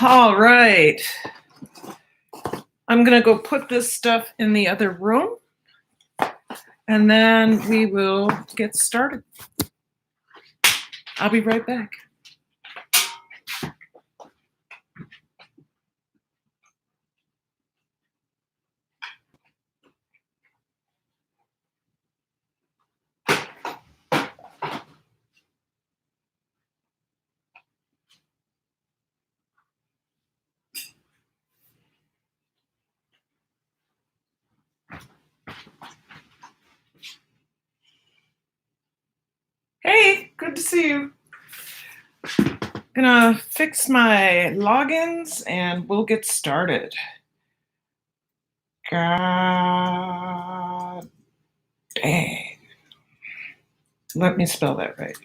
All right. I'm going to go put this stuff in the other room, and then we will get started. I'll be right back. Hey, good to see you. Gonna fix my logins and we'll get started. God dang. Let me spell that right.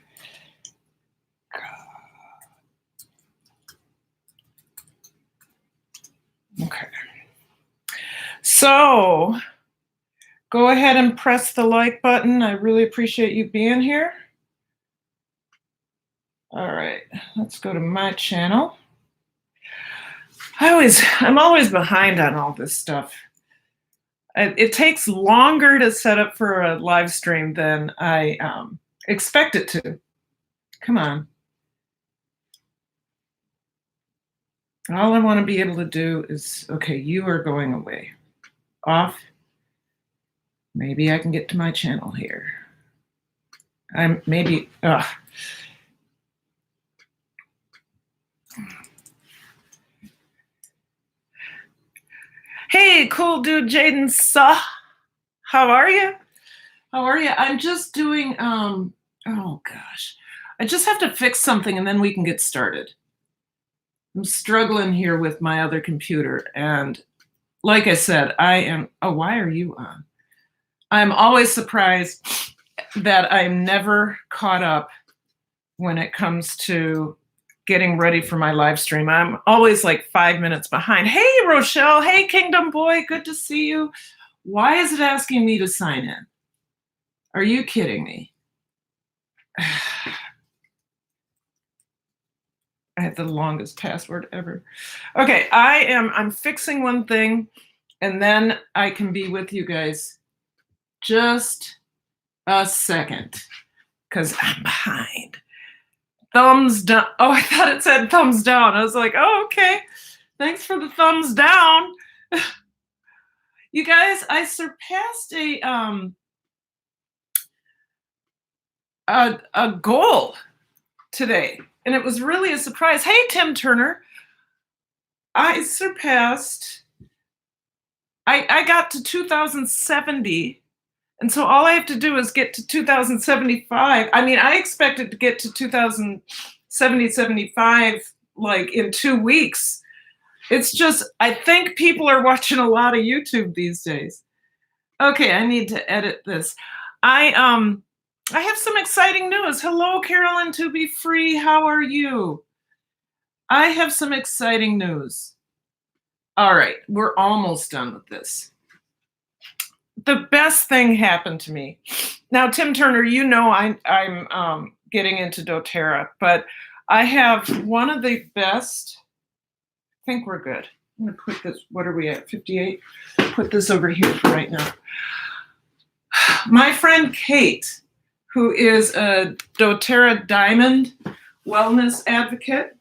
Okay. So go ahead and press the like button. I really appreciate you being here. All right, let's go to my channel. I'm always behind on all this stuff. It takes longer to set up for a live stream than I expect it to. Come on. All I want to be able to do is, okay, you are going away. Off. Maybe I can get to my channel here. Hey, cool dude, Jaden Suh. How are you? How are you? I'm just doing, oh gosh. I just have to fix something and then we can get started. I'm struggling here with my other computer. And like I said, why are you on? I'm always surprised that I'm never caught up when it comes to getting ready for my live stream. I'm always like 5 minutes behind. Hey, Rochelle. Hey, Kingdom Boy. Good to see you. Why is it asking me to sign in? Are you kidding me? I have the longest password ever. Okay, I'm fixing one thing, and then I can be with you guys just a second, because I'm behind. Thumbs down. Oh, I thought it said thumbs down. I was like, oh, okay. Thanks for the thumbs down. You guys, I surpassed a goal today, and it was really a surprise. Hey, Tim Turner. I got to 2070, and so all I have to do is get to 2075. I mean, I expected to get to 75 like in 2 weeks. It's just, I think people are watching a lot of YouTube these days. Okay, I need to edit this. I have some exciting news. Hello, Carolyn To Be Free. How are you? I have some exciting news. All right, we're almost done with this. The best thing happened to me. Now, Tim Turner, you know I'm getting into dōTerra, but I have one of the best. I think we're good. I'm going to put this, what are we at, 58? Put this over here for right now. My friend Kate, who is a dōTerra Diamond wellness advocate,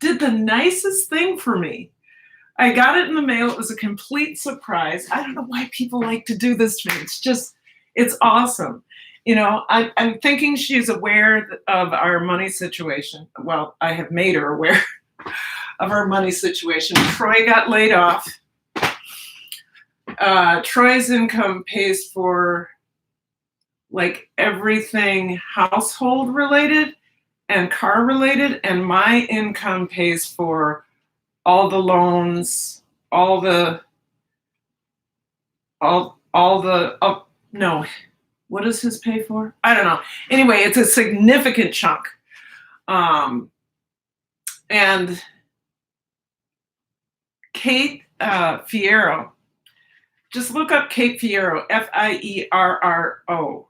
did the nicest thing for me. I got it in the mail. It was a complete surprise. I don't know why people like to do this to me. It's awesome. You know, I'm thinking she's aware of our money situation. Well, I have made her aware of our money situation. Troy got laid off. Troy's income pays for like everything household related and car related, and my income pays for all the loans, no, what does his pay for? I don't know. Anyway, it's a significant chunk. And Kate Fierro, just look up Kate Fierro, Fierro.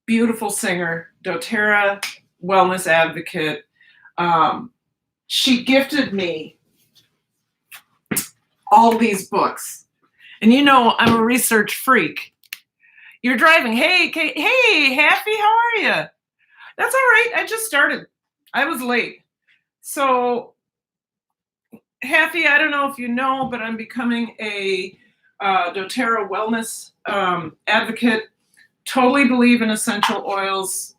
Beautiful singer, dōTerra wellness advocate. she gifted me all these books. And you know, I'm a research freak. You're driving. Hey, Kate. Hey, Happy, how are you? That's all right. I just started. I was late. So, Happy, I don't know if you know, but I'm becoming a dōTerra wellness advocate. Totally believe in essential oils.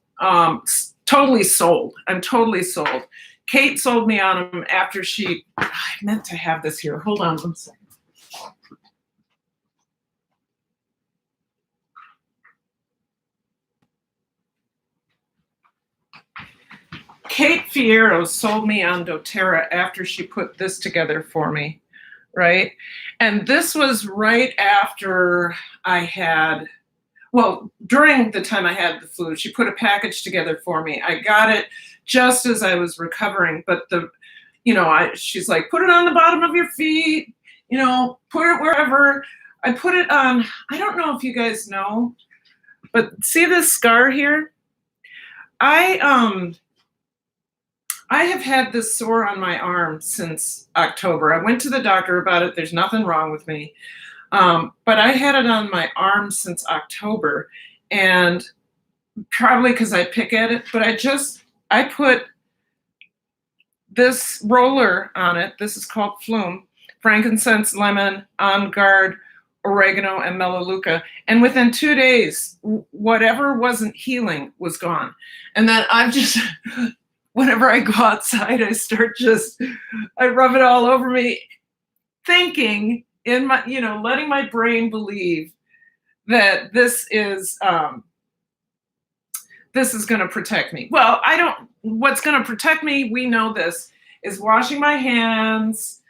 Totally sold. I'm totally sold. Kate sold me on them after I meant to have this here. Hold on one second. Kate Fierro sold me on dōTerra after she put this together for me, right? And this was right after during the time I had the flu. She put a package together for me. I got it just as I was recovering, but she's like, put it on the bottom of your feet, put it wherever. I put it on, I don't know if you guys know, but see this scar here? I have had this sore on my arm since October. I went to the doctor about it. There's nothing wrong with me. But I had it on my arm since October, and probably because I pick at it, but I put this roller on it. This is called Flume, frankincense, lemon, on guard, oregano, and melaleuca. And within 2 days, whatever wasn't healing was gone. And then whenever I go outside, I rub it all over me, thinking in my, letting my brain believe that this is going to protect me. Well, what's going to protect me, we know this, is washing my hands,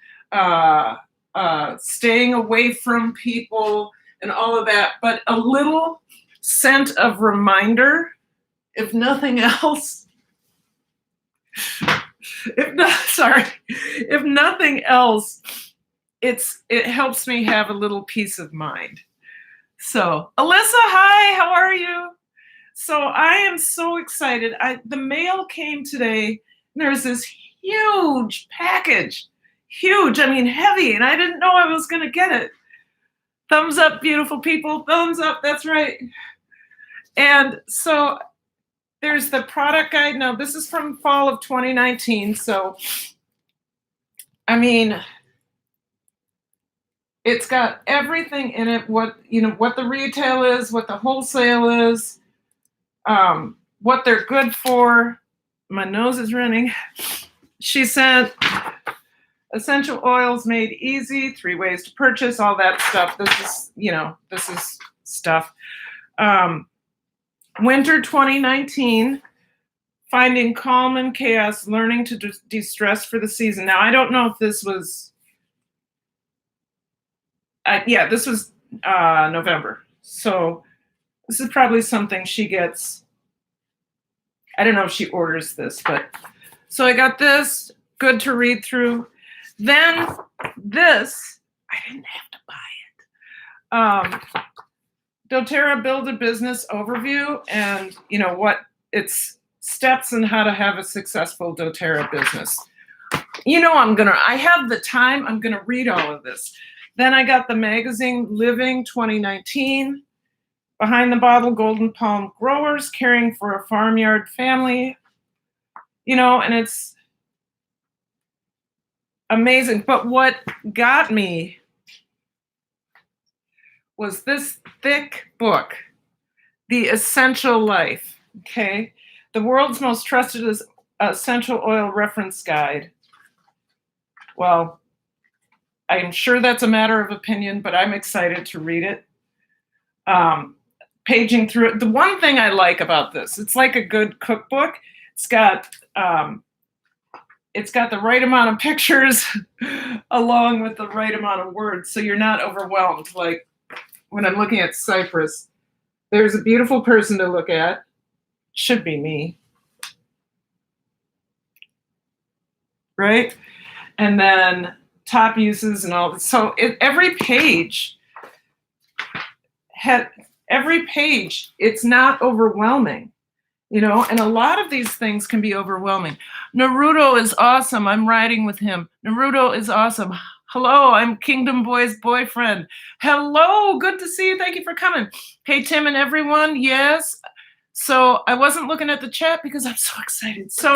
staying away from people and all of that. But a little scent of reminder, if nothing else, if nothing else, it helps me have a little peace of mind. So, Alyssa, hi, how are you? So I am so excited. The mail came today, and there's this huge package, huge, I mean heavy, and I didn't know I was going to get it. Thumbs up, beautiful people, thumbs up, that's right. And so there's the product guide. Now, this is from fall of 2019. So, I mean, it's got everything in it. What the retail is, what the wholesale is, what they're good for. My nose is running. She said, essential oils made easy, 3 ways to purchase, all that stuff. This is stuff. Winter 2019, finding calm in chaos, learning to de-stress for the season. Now, I don't know if this was, this was November. So this is probably something she gets. I don't know if she orders this, but so I got this, good to read through. Then this, I didn't have to buy it. dōTerra Build a Business Overview, and what its steps and how to have a successful dōTerra business. I have the time, I'm gonna read all of this. Then I got the magazine Living 2019, Behind the Bottle Golden Palm Growers, Caring for a Farmyard Family, and it's amazing. But what got me was this thick book, The Essential Life, okay? The world's most trusted essential oil reference guide. Well, I'm sure that's a matter of opinion, but I'm excited to read it. Paging through it. The one thing I like about this, it's like a good cookbook. It's got the right amount of pictures along with the right amount of words, so you're not overwhelmed. Like when I'm looking at Cyprus, there's a beautiful person to look at. Should be me. Right? And then top uses and all. So every page, it's not overwhelming. You know, and a lot of these things can be overwhelming. Naruto is awesome. I'm riding with him. Naruto is awesome. Hello, I'm Kingdom Boy's boyfriend. Hello, good to see you. Thank you for coming. Hey, Tim and everyone. Yes. So I wasn't looking at the chat because I'm so excited. So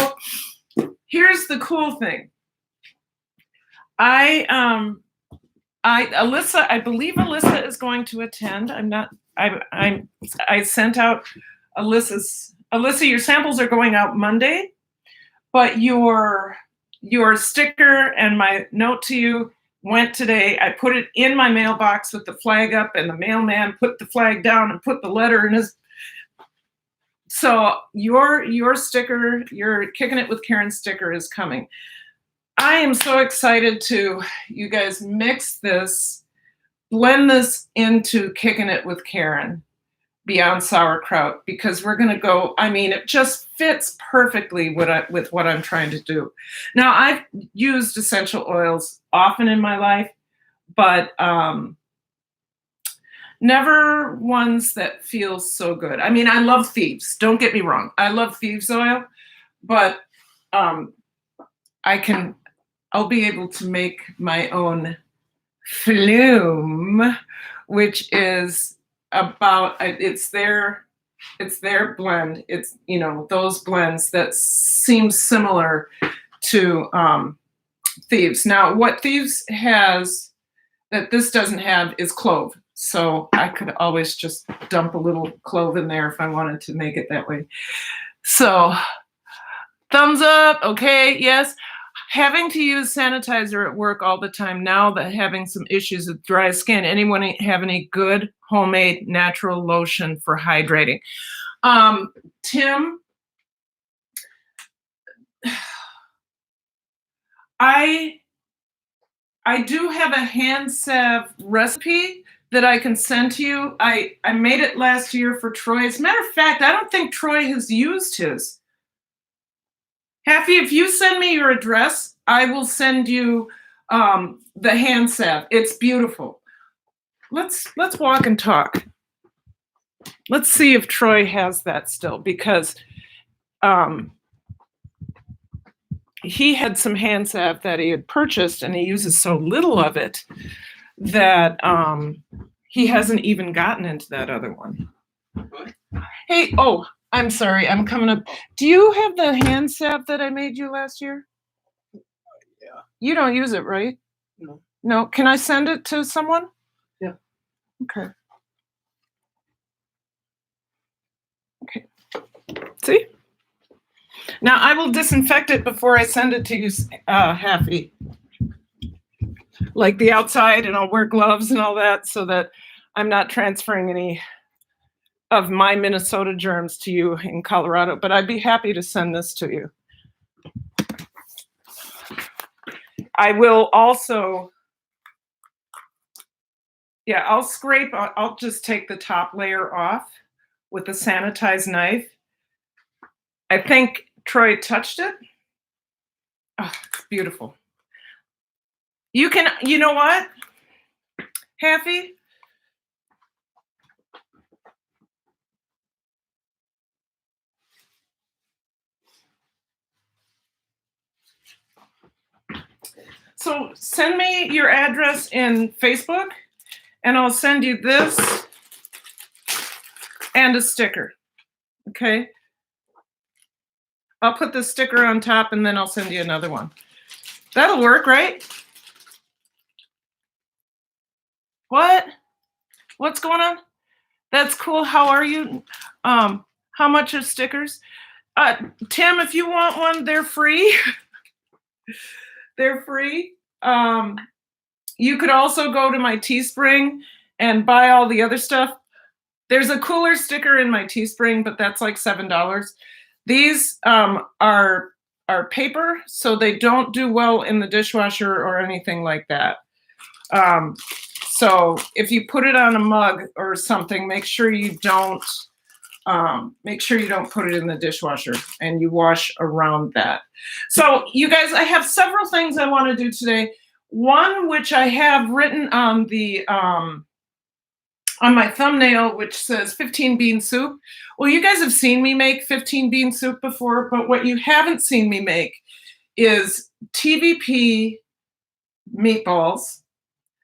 here's the cool thing. I believe Alyssa is going to attend. I sent out Alyssa, your samples are going out Monday, but your sticker and my note to you went today. I put it in my mailbox with the flag up, and the mailman put the flag down and put the letter in his. So your sticker, your Kicking It with Karen sticker is coming. I am so excited to, you guys, mix this, blend this into Kicking It with Karen Beyond Sauerkraut, because we're going to go, I mean, it just fits perfectly with what I'm trying to do. Now, I've used essential oils often in my life, but never ones that feel so good. I mean, I love Thieves. Don't get me wrong. I love Thieves oil, but I'll be able to make my own Flume, which is about, it's their blend. It's, you know, those blends that seem similar to Thieves. Now, what Thieves has that this doesn't have is clove. So I could always just dump a little clove in there if I wanted to make it that way. So thumbs up. Okay. Yes. Having to use sanitizer at work all the time now, that having some issues with dry skin. Anyone have any good homemade natural lotion for hydrating? Tim, I do have a hand salve recipe that I can send to you. I made it last year for Troy. As a matter of fact, I don't think Troy has used his. Happy, if you send me your address, I will send you the hand salve. It's beautiful. Let's walk and talk. Let's see if Troy has that still, because he had some hand salve that he had purchased, and he uses so little of it that he hasn't even gotten into that other one. Hey, oh, I'm sorry, I'm coming up. Do you have the hand salve that I made you last year? Yeah. You don't use it, right? No. No, can I send it to someone? Yeah. Okay. Okay. See? Now I will disinfect it before I send it to you, Happy. Like the outside, and I'll wear gloves and all that so that I'm not transferring any of my Minnesota germs to you in Colorado, but I'd be happy to send this to you. I will also, yeah, I'll just take the top layer off with a sanitized knife. I think Troy touched it. Oh, it's beautiful. You can, you know what, Happy? So send me your address in Facebook, and I'll send you this and a sticker, okay? I'll put the sticker on top, and then I'll send you another one. That'll work, right? What? What's going on? That's cool. How are you? How much are stickers? Tim, if you want one, they're free. They're free. You could also go to my Teespring and buy all the other stuff. There's a cooler sticker in my Teespring, but that's like $7. These are paper, so they don't do well in the dishwasher or anything like that. So if you put it on a mug or something, make sure you don't put it in the dishwasher, and you wash around that. So you guys, I have several things I want to do today. One which I have written on the on my thumbnail, which says 15 bean soup. Well, you guys have seen me make 15 bean soup before, but what you haven't seen me make is TVP meatballs.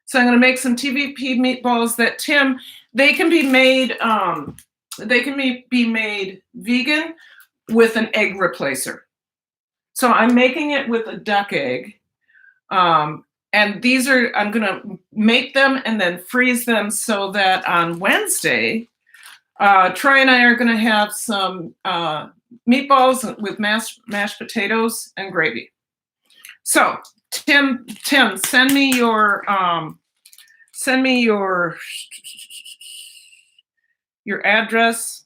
So I'm going to make some TVP meatballs that Tim, they can be made vegan with an egg replacer. So I'm making it with a duck egg. And these are, I'm going to make them and then freeze them so that on Wednesday, Troy and I are going to have some meatballs with mashed potatoes and gravy. So Tim, send me your address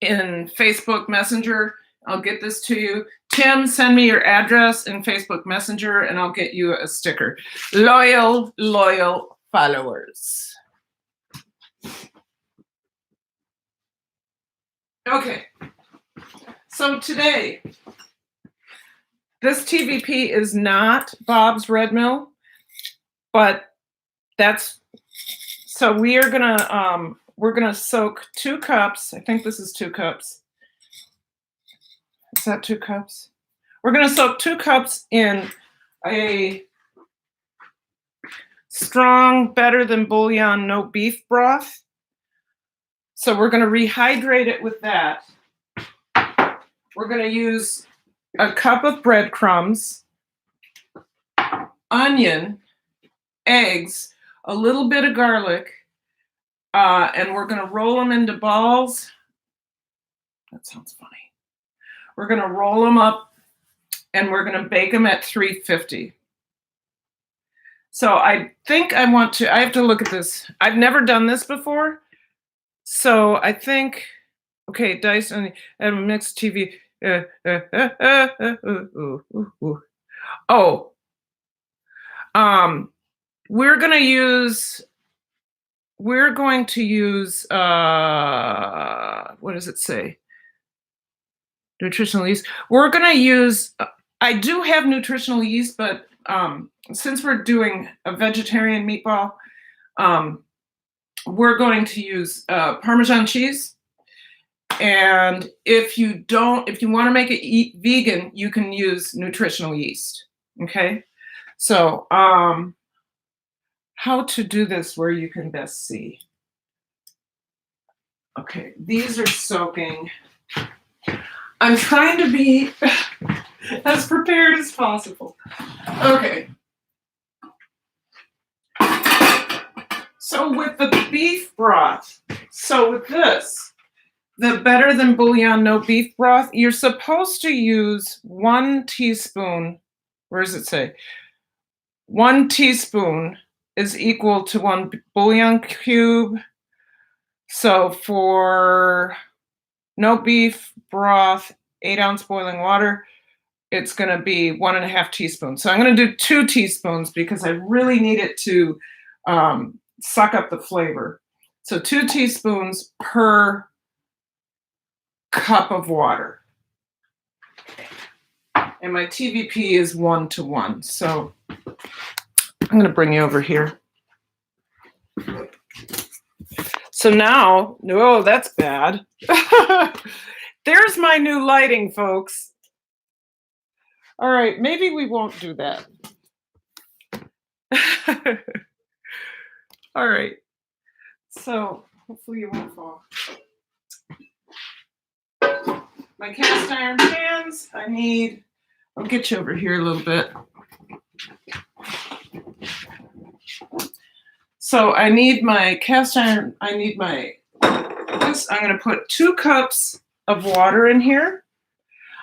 in Facebook Messenger. I'll get this to you. Tim, send me your address in Facebook Messenger and I'll get you a sticker. Loyal followers. Okay. So today, this TVP is not Bob's Red Mill, but that's, so we're gonna soak 2 cups. I think this is 2 cups. Is that 2 cups? We're gonna soak 2 cups in a strong, better than bouillon, no beef broth. So we're gonna rehydrate it with that. We're gonna use a cup of breadcrumbs, onion, eggs, a little bit of garlic, and we're gonna roll them into balls. That sounds funny. We're gonna roll them up and we're gonna bake them at 350. So I think I have to look at this. I've never done this before. So I think, okay, diced onion and mixed TV. We're going to use, what does it say? Nutritional yeast. We're going to use, I do have nutritional yeast, but since we're doing a vegetarian meatball, we're going to use Parmesan cheese. And if you want to make it vegan, you can use nutritional yeast. Okay. So, how to do this where you can best see. Okay. These are soaking. I'm trying to be as prepared as possible. Okay. So with the beef broth, so with this, the better than bouillon, no beef broth, you're supposed to use 1 teaspoon. Where does it say? 1 teaspoon is equal to 1 bouillon cube. So for no beef broth, 8-ounce boiling water, it's going to be 1.5 teaspoons. So I'm going to do 2 teaspoons because I really need it to suck up the flavor. So 2 teaspoons per cup of water. And my TVP is 1:1. So I'm going to bring you over here. So now, no, that's bad. There's my new lighting, folks. All right, maybe we won't do that. All right. So hopefully you won't fall. My cast iron pans, I'll get you over here a little bit. So I need my cast iron, I'm going to put 2 cups of water in here.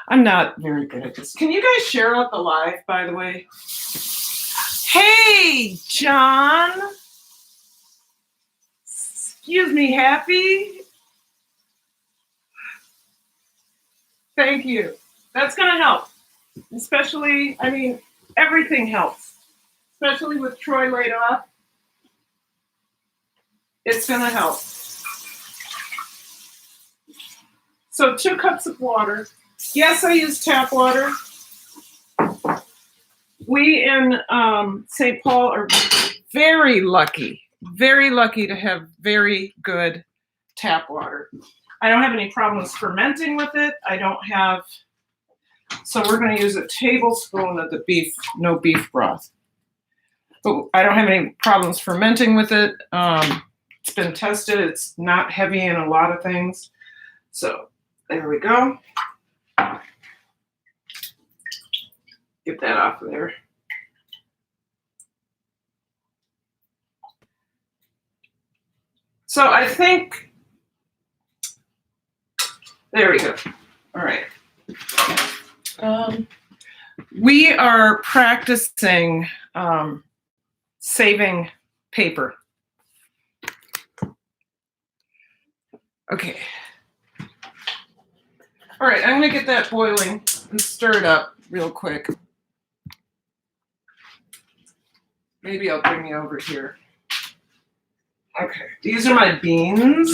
I'm not very good at this. Can you guys share out the live, by the way? Hey, John. Excuse me, Happy. Thank you. That's going to help. Especially, everything helps. Especially with Troy laid off. It's going to help. So 2 cups of water. Yes, I use tap water. We in St. Paul are very lucky very lucky to have very good tap water. I don't have any problems fermenting with it. I don't have, so we're going to use a tablespoon of the beef, no beef broth. But I don't have any problems fermenting with it. It's been tested. It's not heavy in a lot of things. So there we go. Get that off of there. So I think, there we go. All right. We are practicing saving paper. Okay. All right, I'm gonna get that boiling and stir it up real quick. Maybe I'll bring you over here. Okay, these are my beans.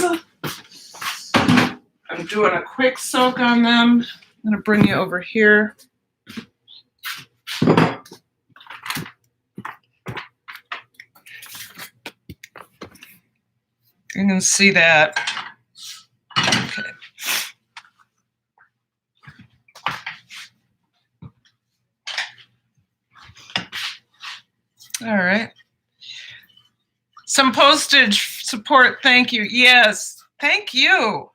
I'm doing a quick soak on them. I'm gonna bring you over here. You can see that. Okay. All right. Some postage support, thank you. Yes, thank you.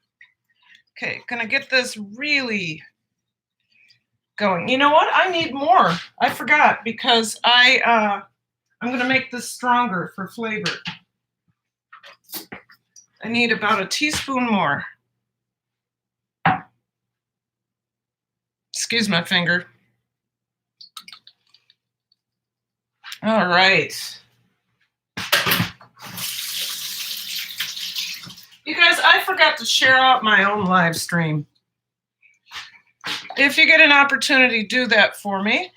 Okay, gonna get this really going. You know what? I need more. I forgot because I'm gonna make this stronger for flavor. I need about a teaspoon more. Excuse my finger. All right. You guys, I forgot to share out my own live stream. If you get an opportunity, do that for me.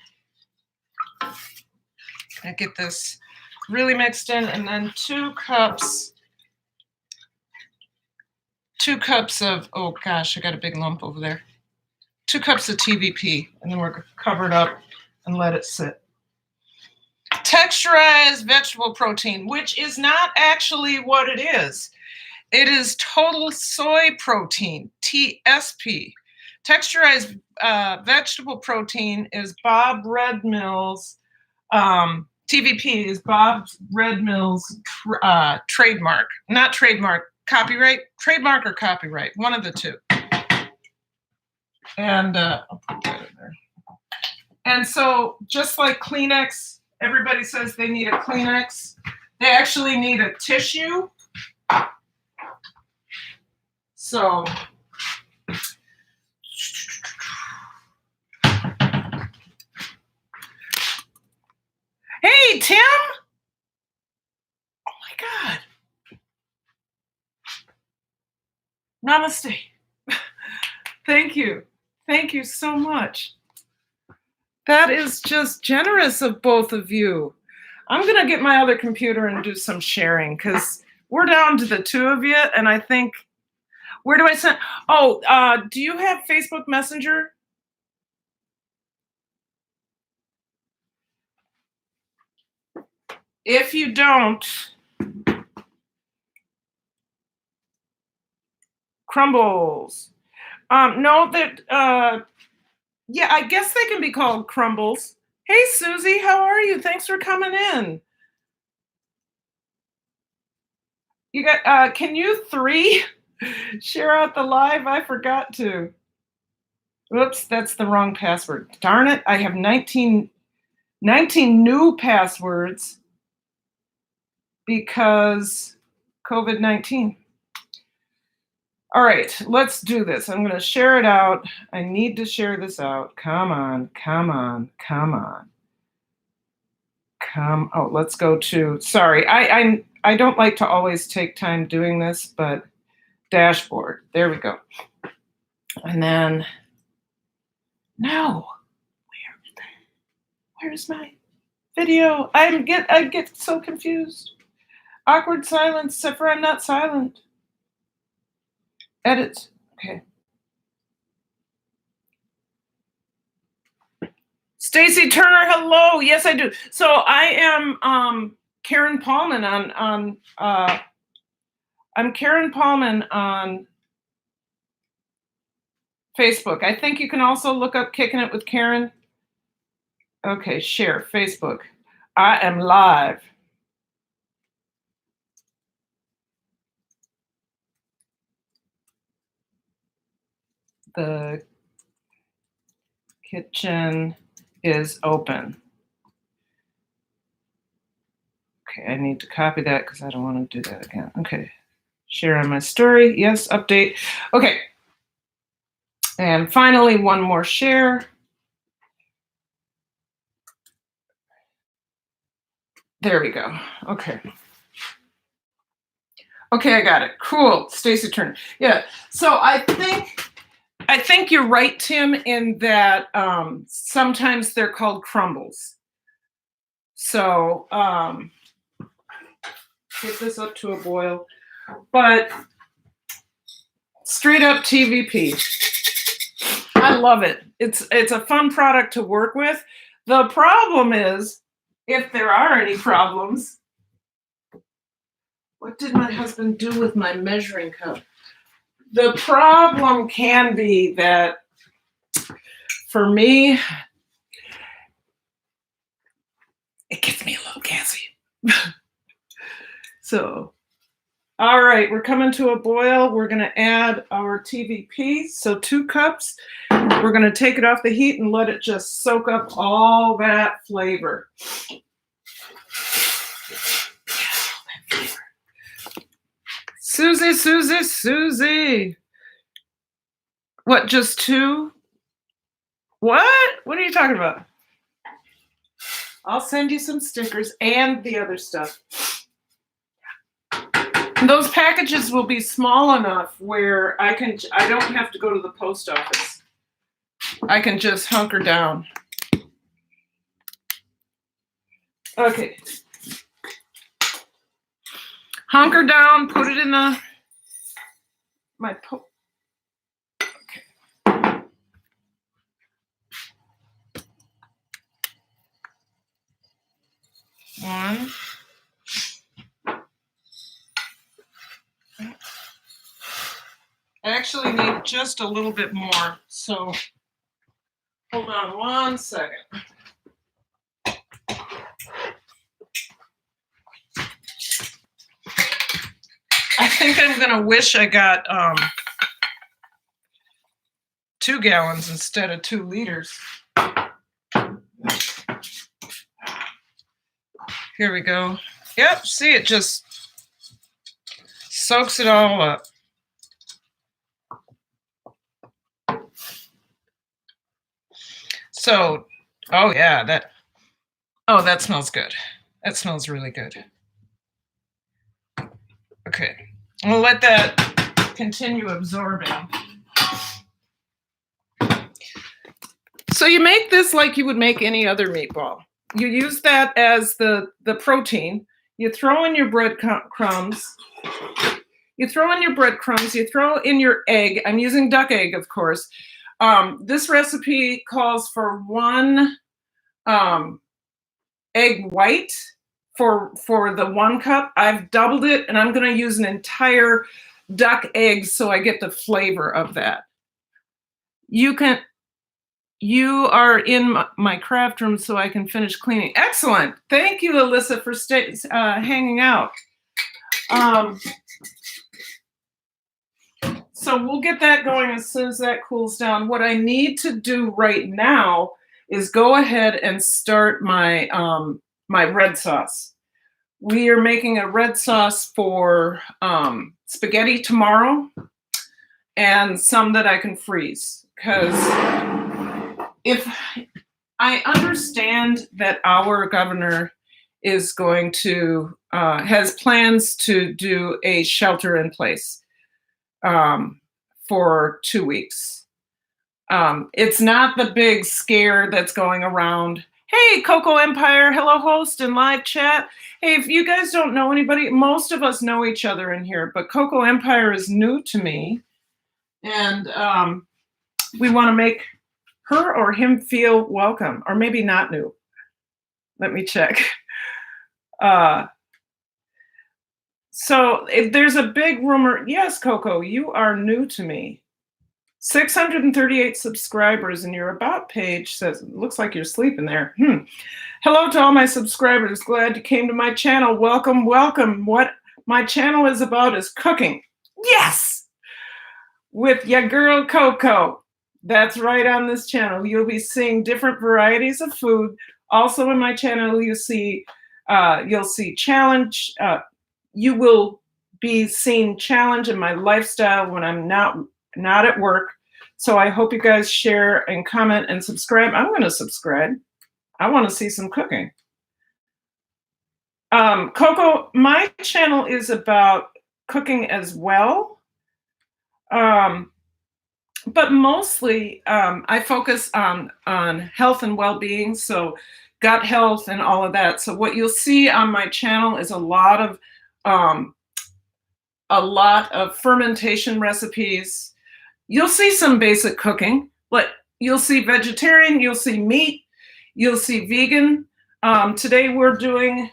I get this really mixed in, and then 2 cups of, oh gosh, I got a big lump over there. 2 cups of TVP, and then we're cover it up and let it sit. Texturized vegetable protein, which is not actually what it is. It is total soy protein, TSP. Texturized vegetable protein is Bob Redmill's, TVP is Bob Redmill's trademark. Not trademark, copyright? Trademark or copyright, one of the two. And I'll put that in there. And so just like Kleenex, everybody says they need a Kleenex. They actually need a tissue. So hey, Tim. Oh my God. Namaste. Thank you. Thank you so much. That is just generous of both of you. I'm going to get my other computer and do some sharing because we're down to the 2 of you. And I think, where do I send? Oh, do you have Facebook Messenger? If you don't, crumbles. No, that, yeah, I guess they can be called crumbles. Hey, Susie, how are you? Thanks for coming in. You got, can you 3 share out the live? I forgot to. Whoops, that's the wrong password. Darn it, I have 19 new passwords because COVID-19. All right, let's do this. I'm going to share it out. I need to share this out. Come on, come on, come on. Oh, let's go to, sorry, I don't like to always take time doing this, but dashboard. There we go. And then, no, where's my video? I get so confused. Awkward silence, except for I'm not silent. Edit, okay. Stacy Turner, hello. Yes, I do. So I am Karen Paulman on I'm Karen Paulman on Facebook. I think you can also look up Kicking It with Karen. Okay, share Facebook. I am live. The kitchen is open. Okay, I need to copy that because I don't want to do that again. Okay, share on my story. Yes, update. Okay, and finally, one more share. There we go. Okay. Okay, I got it. Cool. Stacy Turner. Yeah. So I think you're right, Tim, in that sometimes they're called crumbles. So get this up to a boil. But straight up TVP. I love it. It's a fun product to work with. The problem is, if there are any problems, what did my husband do with my measuring cup? The problem can be that for me, it gets me a little gassy. So, all right, we're coming to a boil. We're going to add our TVP, so 2 cups. We're going to take it off the heat and let it just soak up all that flavor. Susie. What, just 2? What? What are you talking about? I'll send you some stickers and the other stuff. Those packages will be small enough where I don't have to go to the post office. I can just hunker down. Okay. Hunker down, put it in my okay. One. I actually need just a little bit more, so hold on 1 second. I think I'm gonna wish I got 2 gallons instead of 2 liters. Here we go. Yep, see, it just soaks it all up. So, oh yeah, that smells good. That smells really good. Okay, we'll let that continue absorbing. So you make this like you would make any other meatball. You use that as the protein. You throw in your breadcrumbs. You throw in your egg. I'm using duck egg, of course. This recipe calls for 1 egg white for the 1 cup. I've doubled it, and I'm going to use an entire duck egg so I get the flavor of that. You are in my craft room so I can finish cleaning. Excellent. Thank you, Alyssa, for hanging out. So we'll get that going as soon as that cools down. What I need to do right now is go ahead and start my my red sauce. We are making a red sauce for spaghetti tomorrow, and some that I can freeze, because if I understand that our governor is going to has plans to do a shelter in place for 2 weeks. It's not the big scare that's going around. Hey, Coco Empire, hello host and live chat. Hey, if you guys don't know anybody, most of us know each other in here, but Coco Empire is new to me, and we want to make her or him feel welcome, or maybe not new. Let me check. So there's a big rumor. Yes, Coco, you are new to me. 638 subscribers, and your about page says, looks like you're sleeping there. Hello to all my subscribers. Glad you came to my channel. Welcome, welcome. What my channel is about is cooking. Yes! With your girl Coco. That's right, on this channel. You'll be seeing different varieties of food. Also in my channel, you'll see challenge. You will be seeing challenge in my lifestyle when I'm not at work. So I hope you guys share and comment and subscribe. I'm going to subscribe. I want to see some cooking. Coco, my channel is about cooking as well. But mostly I focus on health and well-being, so gut health and all of that. So what you'll see on my channel is a lot of fermentation recipes. You'll see some basic cooking, but you'll see vegetarian, you'll see meat, you'll see vegan. Today we're doing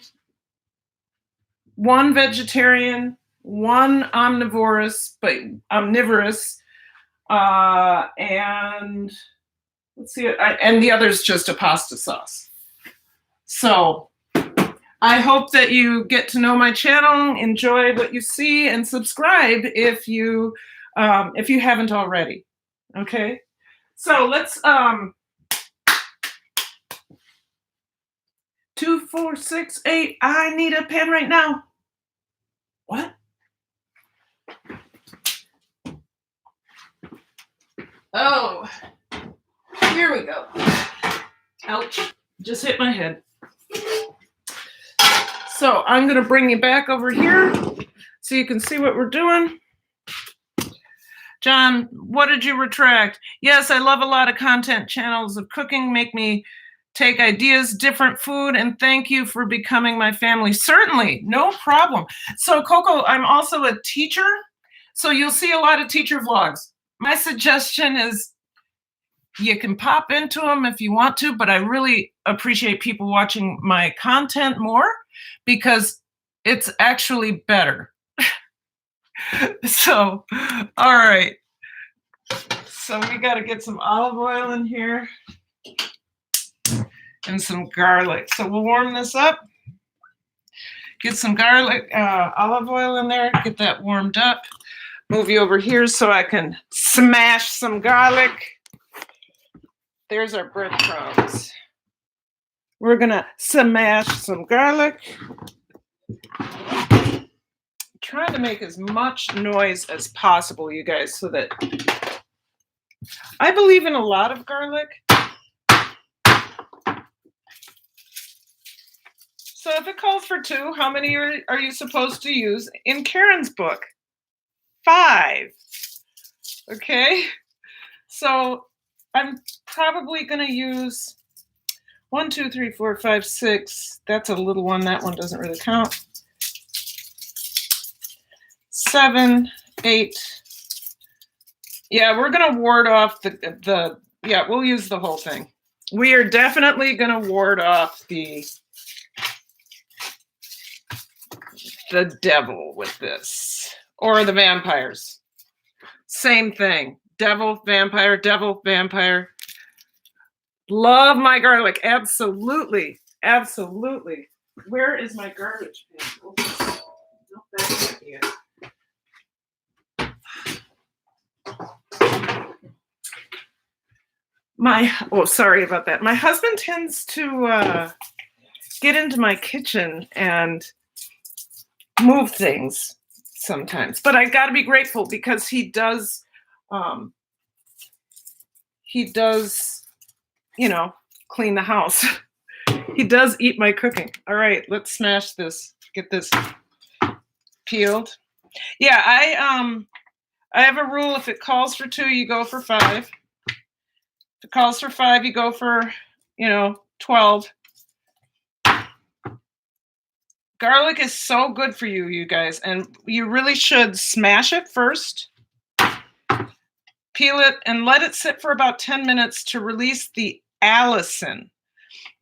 one vegetarian, one omnivorous, and let's see, and the other's just a pasta sauce. So I hope that you get to know my channel, enjoy what you see, and subscribe if you haven't already. Okay, so let's 2, 4, 6, 8. I need a pen right now. What? Oh, here we go. Ouch, just hit my head. So I'm going to bring you back over here so you can see what we're doing. John, what did you retract? Yes, I love a lot of content channels of cooking, make me take ideas, different food, and thank you for becoming my family. Certainly, no problem. So Coco, I'm also a teacher, so you'll see a lot of teacher vlogs. My suggestion is you can pop into them if you want to, but I really appreciate people watching my content more because it's actually better. So, all right. So we got to get some olive oil in here and some garlic. So we'll warm this up. Get some garlic, olive oil in there. Get that warmed up. Move you over here so I can smash some garlic. There's our breadcrumbs. We're gonna smash some garlic. Trying to make as much noise as possible, you guys, so that I believe in a lot of garlic. So if it calls for 2, how many are you supposed to use? In Karen's book, 5. Okay, so I'm probably going to use 1, 2, 3, 4, 5, 6. That's a little one. That one doesn't really count. 7, 8. Yeah, we're going to ward off yeah, we'll use the whole thing. We are definitely going to ward off the devil with this, or the vampires. Same thing. Devil, vampire, devil, vampire. Love my garlic. Absolutely. Absolutely. Where is my garbage bin? Oh, no, that's not it. Sorry about that. My husband tends to get into my kitchen and move things sometimes, but I got to be grateful because he does, you know, clean the house. He does eat my cooking. All right, let's smash this. Get this peeled. Yeah, I have a rule. If it calls for 2, you go for 5. If it calls for 5, you go for, 12. Garlic is so good for you, you guys, and you really should smash it first, peel it, and let it sit for about 10 minutes to release the allicin.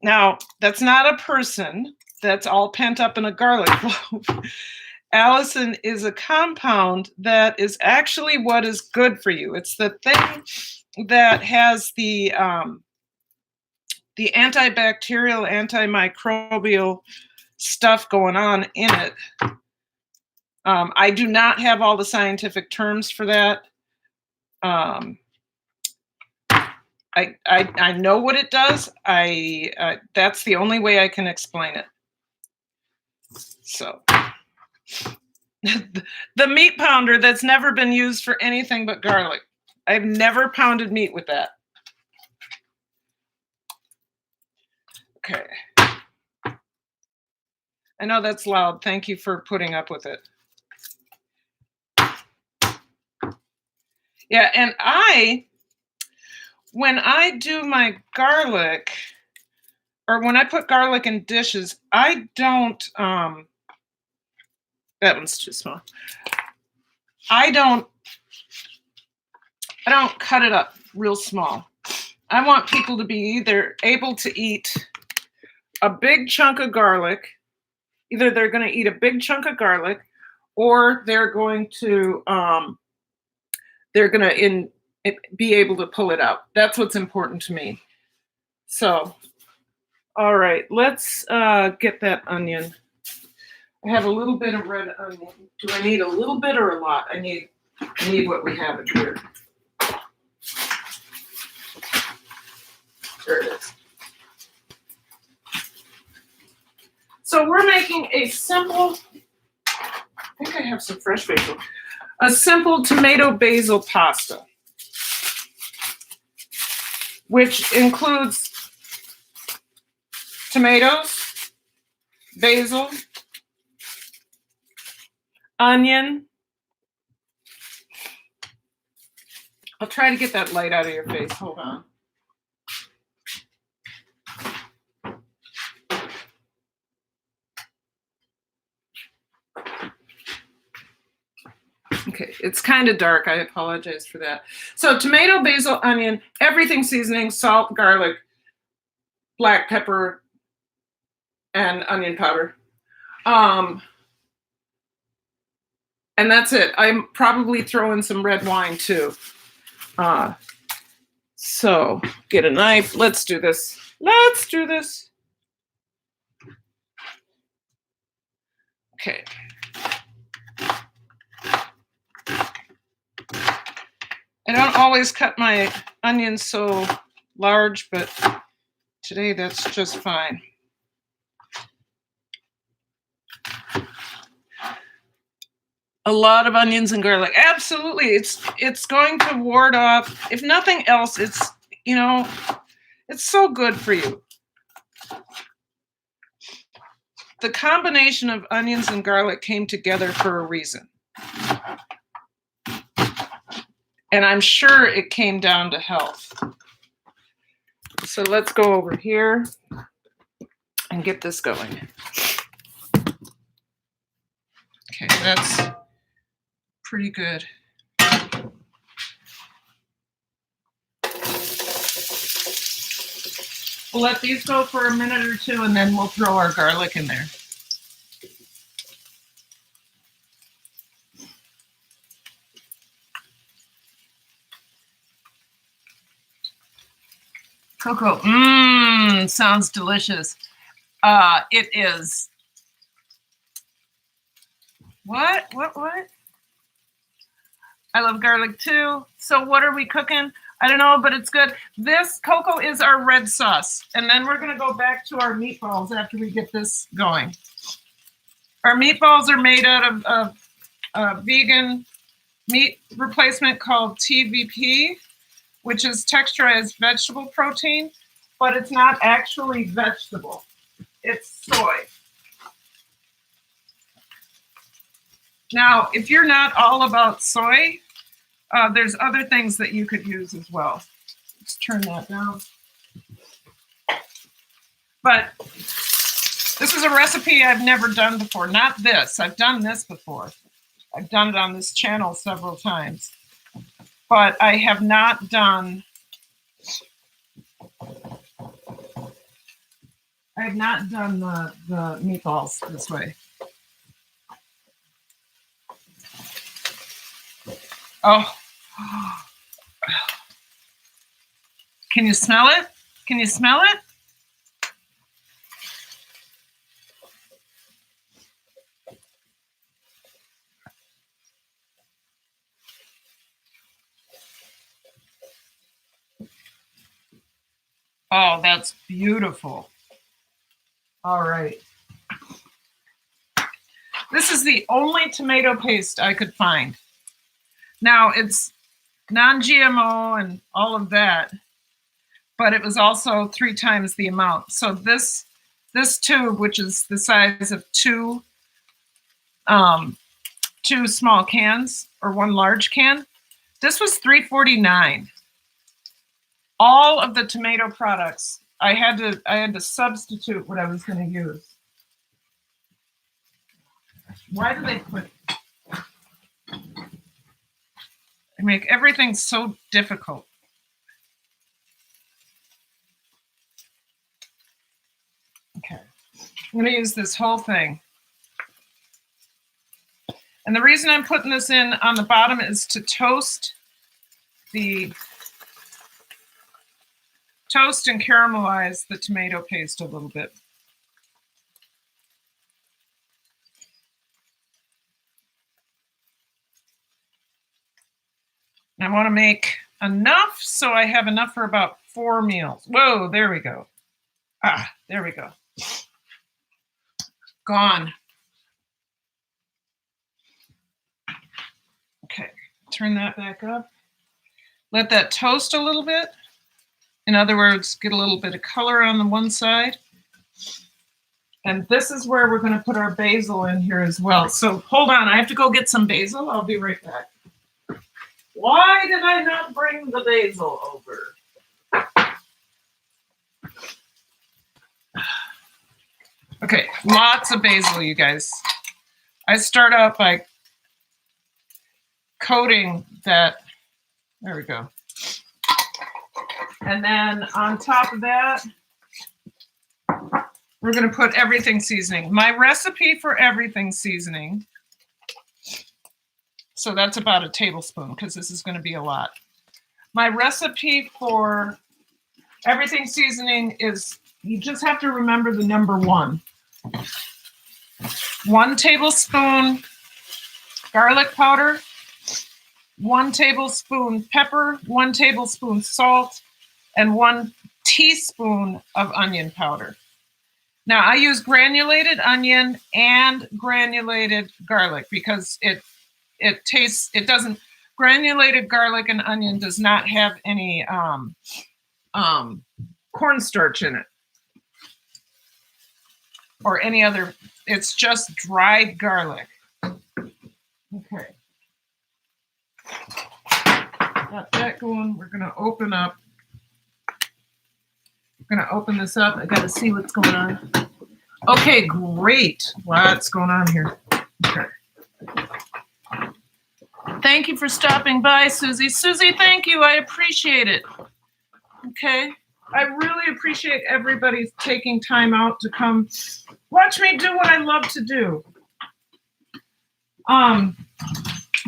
Now, that's not a person. That's all pent up in a garlic clove. Allison, is a compound that is actually what is good for you. It's the thing that has the antibacterial, antimicrobial stuff going on in it. I do not have all the scientific terms for that. I know what it does. That's the only way I can explain it. So the meat pounder that's never been used for anything but garlic. I've never pounded meat with that. Okay. I know that's loud. Thank you for putting up with it. Yeah, and when I do my garlic, or when I put garlic in dishes, I don't, that one's too small. I don't cut it up real small. I want people to be either able to eat a big chunk of garlic, either they're going to eat a big chunk of garlic, or they're going to be able to pull it out. That's what's important to me. So, all right, let's get that onion. I have a little bit of red onion. Do I need a little bit or a lot? I need what we have in here. There it is. So we're making a simple, I think I have some fresh basil, a simple tomato basil pasta, which includes tomatoes, basil, onion. I'll try to get that light out of your face. Hold on. Okay, it's kind of dark. I apologize for that. So tomato, basil, onion, everything seasoning, salt, garlic, black pepper, and onion powder. And that's it. I'm probably throwing some red wine too. So get a knife. Let's do this. Let's do this. Okay. I don't always cut my onions so large, but today that's just fine. A lot of onions and garlic. Absolutely. It's going to ward off, if nothing else, it's so good for you. The combination of onions and garlic came together for a reason. And I'm sure it came down to health. So let's go over here and get this going. Okay, that's pretty good. We'll let these go for a minute or two, and then we'll throw our garlic in there. Cocoa, sounds delicious. It is. What? I love garlic too. So what are we cooking? I don't know, but it's good. This cocoa is our red sauce. And then we're gonna go back to our meatballs after we get this going. Our meatballs are made out of a vegan meat replacement called TVP, which is texturized vegetable protein, but it's not actually vegetable. It's soy. Now, if you're not all about soy, there's other things that you could use as well. Let's turn that down. But this is a recipe I've never done before. Not this. I've done this before. I've done it on this channel several times. But I have not done the meatballs this way. Oh, can you smell it? Can you smell it? Oh, that's beautiful. All right. This is the only tomato paste I could find. Now, it's non-GMO and all of that, but it was also 3 times the amount. So this tube, which is the size of two small cans or 1 large can, this was $3.49. All of the tomato products, I had to substitute what I was going to use. Why do they put? They make everything so difficult. Okay, I'm going to use this whole thing. And the reason I'm putting this in on the bottom is to toast and caramelize the tomato paste a little bit. I want to make enough so I have enough for about 4 meals. Whoa, there we go. Ah, there we go. Gone. Okay, turn that back up. Let that toast a little bit. In other words, get a little bit of color on the one side. And this is where we're going to put our basil in here as well. So hold on, I have to go get some basil. I'll be right back. Why did I not bring the basil over? Okay, lots of basil, you guys. I start out by coating that. There we go. And then on top of that, we're going to put everything seasoning. My recipe for everything seasoning, so that's about a tablespoon because this is going to be a lot. My recipe for everything seasoning is, you just have to remember the number 1. 1 tablespoon garlic powder, 1 tablespoon pepper, 1 tablespoon salt, and 1 teaspoon of onion powder. Now I use granulated onion and granulated garlic because granulated garlic and onion does not have any cornstarch in it or any other, it's just dried garlic. Okay. Got that going. We're gonna open this up. I gotta see what's going on. Okay, great. Lots going on here. Okay. Thank you for stopping by, Susie. Susie, thank you. I appreciate it. Okay. I really appreciate everybody taking time out to come watch me do what I love to do.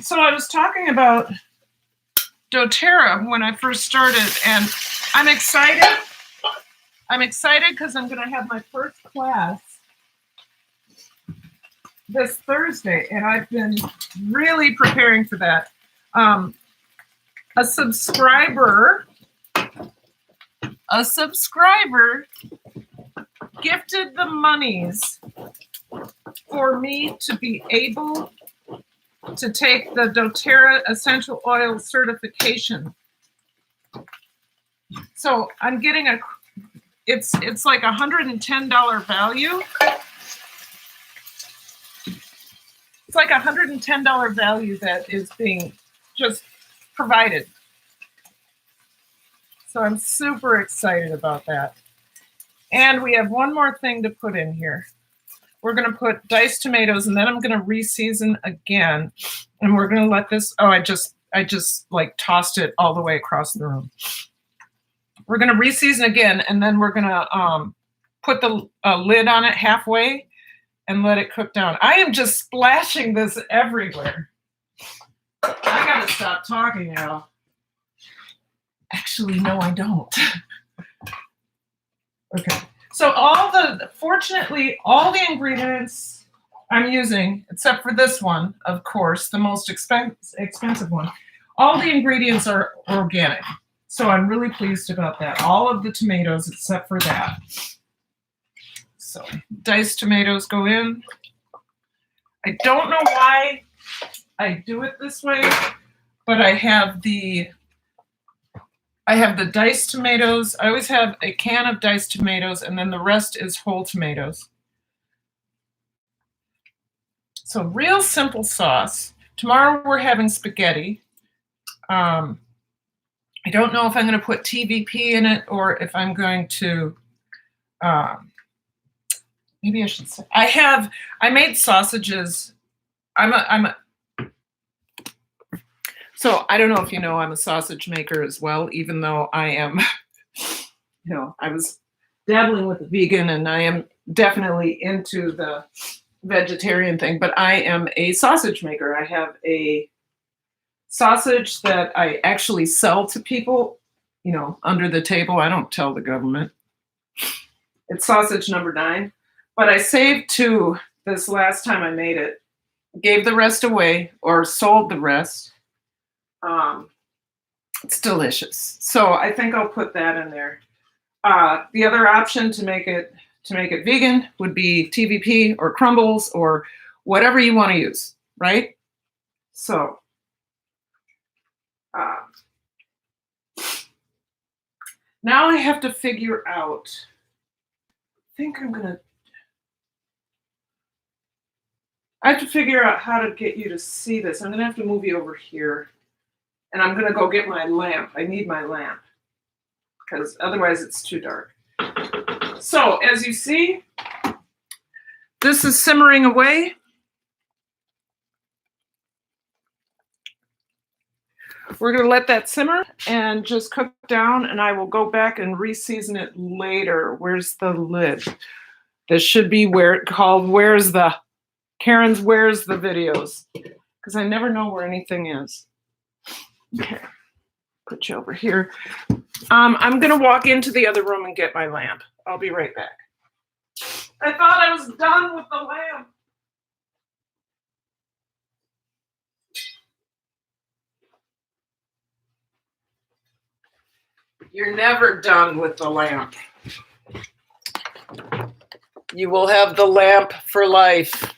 So I was talking about dōTerra when I first started, and I'm excited. I'm excited because I'm going to have my first class this Thursday, and I've been really preparing for that. A subscriber gifted the monies for me to be able to take the dōTerra essential oil certification. So I'm getting it's like $110 value. It's like $110 value that is being just provided. So I'm super excited about that. And we have one more thing to put in here. We're going to put diced tomatoes, and then I'm going to re-season again. And we're going to let this, I just like tossed it all the way across the room. We're going to re-season again, and then we're going to put the lid on it halfway and let it cook down. I am just splashing this everywhere. I gotta stop talking now. Actually, no, I don't. Okay. So fortunately, all the ingredients I'm using, except for this one, of course, the most expensive one, all the ingredients are organic. So I'm really pleased about that. All of the tomatoes, except for that. So diced tomatoes go in. I don't know why I do it this way, but I have the diced tomatoes. I always have a can of diced tomatoes, and then the rest is whole tomatoes. So real simple sauce. Tomorrow we're having spaghetti. I don't know if I'm going to put TVP in it or if I'm going to, maybe I should say, I made sausages. So I don't know if you know, I'm a sausage maker as well, even though I am, I was dabbling with the vegan and I am definitely into the vegetarian thing, but I am a sausage maker. I have a sausage that I actually sell to people, under the table. I don't tell the government. It's sausage number 9, but I saved 2 this last time I made it, gave the rest away or sold the rest. It's delicious. So I think I'll put that in there. The other option to make it vegan would be TVP or crumbles or whatever you want to use, right? So now I have to figure out, I have to figure out how to get you to see this. I'm going to have to move you over here. And I'm going to go get my lamp. I need my lamp because otherwise it's too dark. So as you see, this is simmering away. We're going to let that simmer and just cook down, and I will go back and re-season it later. Where's the lid? This should be called Where's the Videos, because I never know where anything is. Okay, put you over here. I'm going to walk into the other room and get my lamp. I'll be right back. I thought I was done with the lamp. You're never done with the lamp. You will have the lamp for life.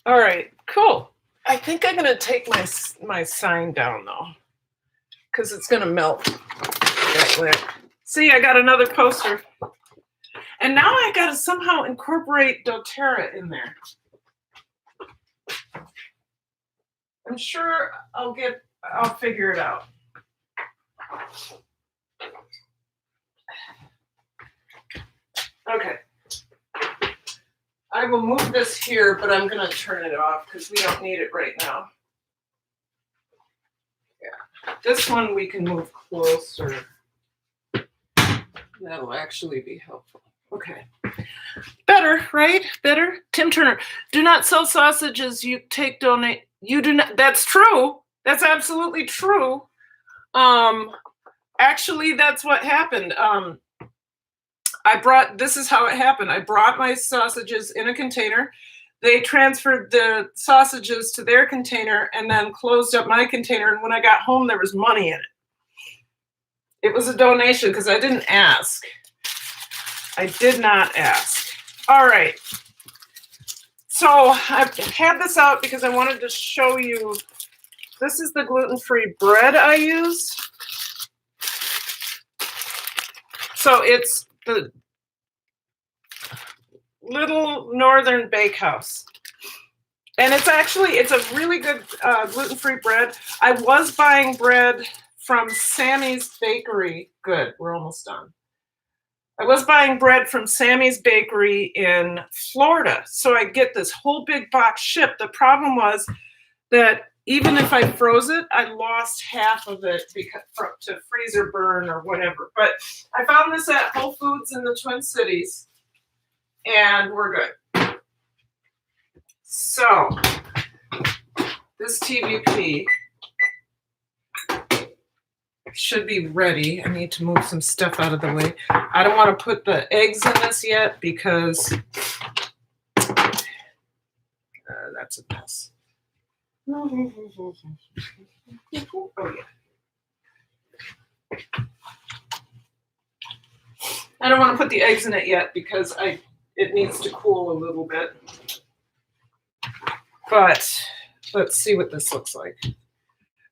All right, cool. I think I'm going to take my sign down, though, because it's going to melt. See, I got another poster. And now I got to somehow incorporate dōTerra in there. I'm sure I'll figure it out. Okay. I will move this here, but I'm going to turn it off because we don't need it right now. Yeah, this one we can move closer. That'll actually be helpful. Okay. Better, right? Better? Tim Turner. Do not sell sausages. You donate. You do not. That's true. That's absolutely true. Actually, that's what happened. This is how it happened. I brought my sausages in a container. They transferred the sausages to their container and then closed up my container. And when I got home, there was money in it. It was a donation because I didn't ask. I did not ask. All right. So I've had this out because I wanted to show you. This is the gluten-free bread I use. So it's the Little Northern Bakehouse. And it's a really good gluten-free bread. I was buying bread from Sammy's Bakery. Good, we're almost done. I was buying bread from Sammy's Bakery in Florida. So I get this whole big box shipped. The problem was that even if I froze it, I lost half of it because to freezer burn or whatever. But I found this at Whole Foods in the Twin Cities, and we're good. So this TVP should be ready. I need to move some stuff out of the way. I don't want to put the eggs in this yet because that's a mess. Oh, yeah. I don't want to put the eggs in it yet because it needs to cool a little bit. But let's see what this looks like.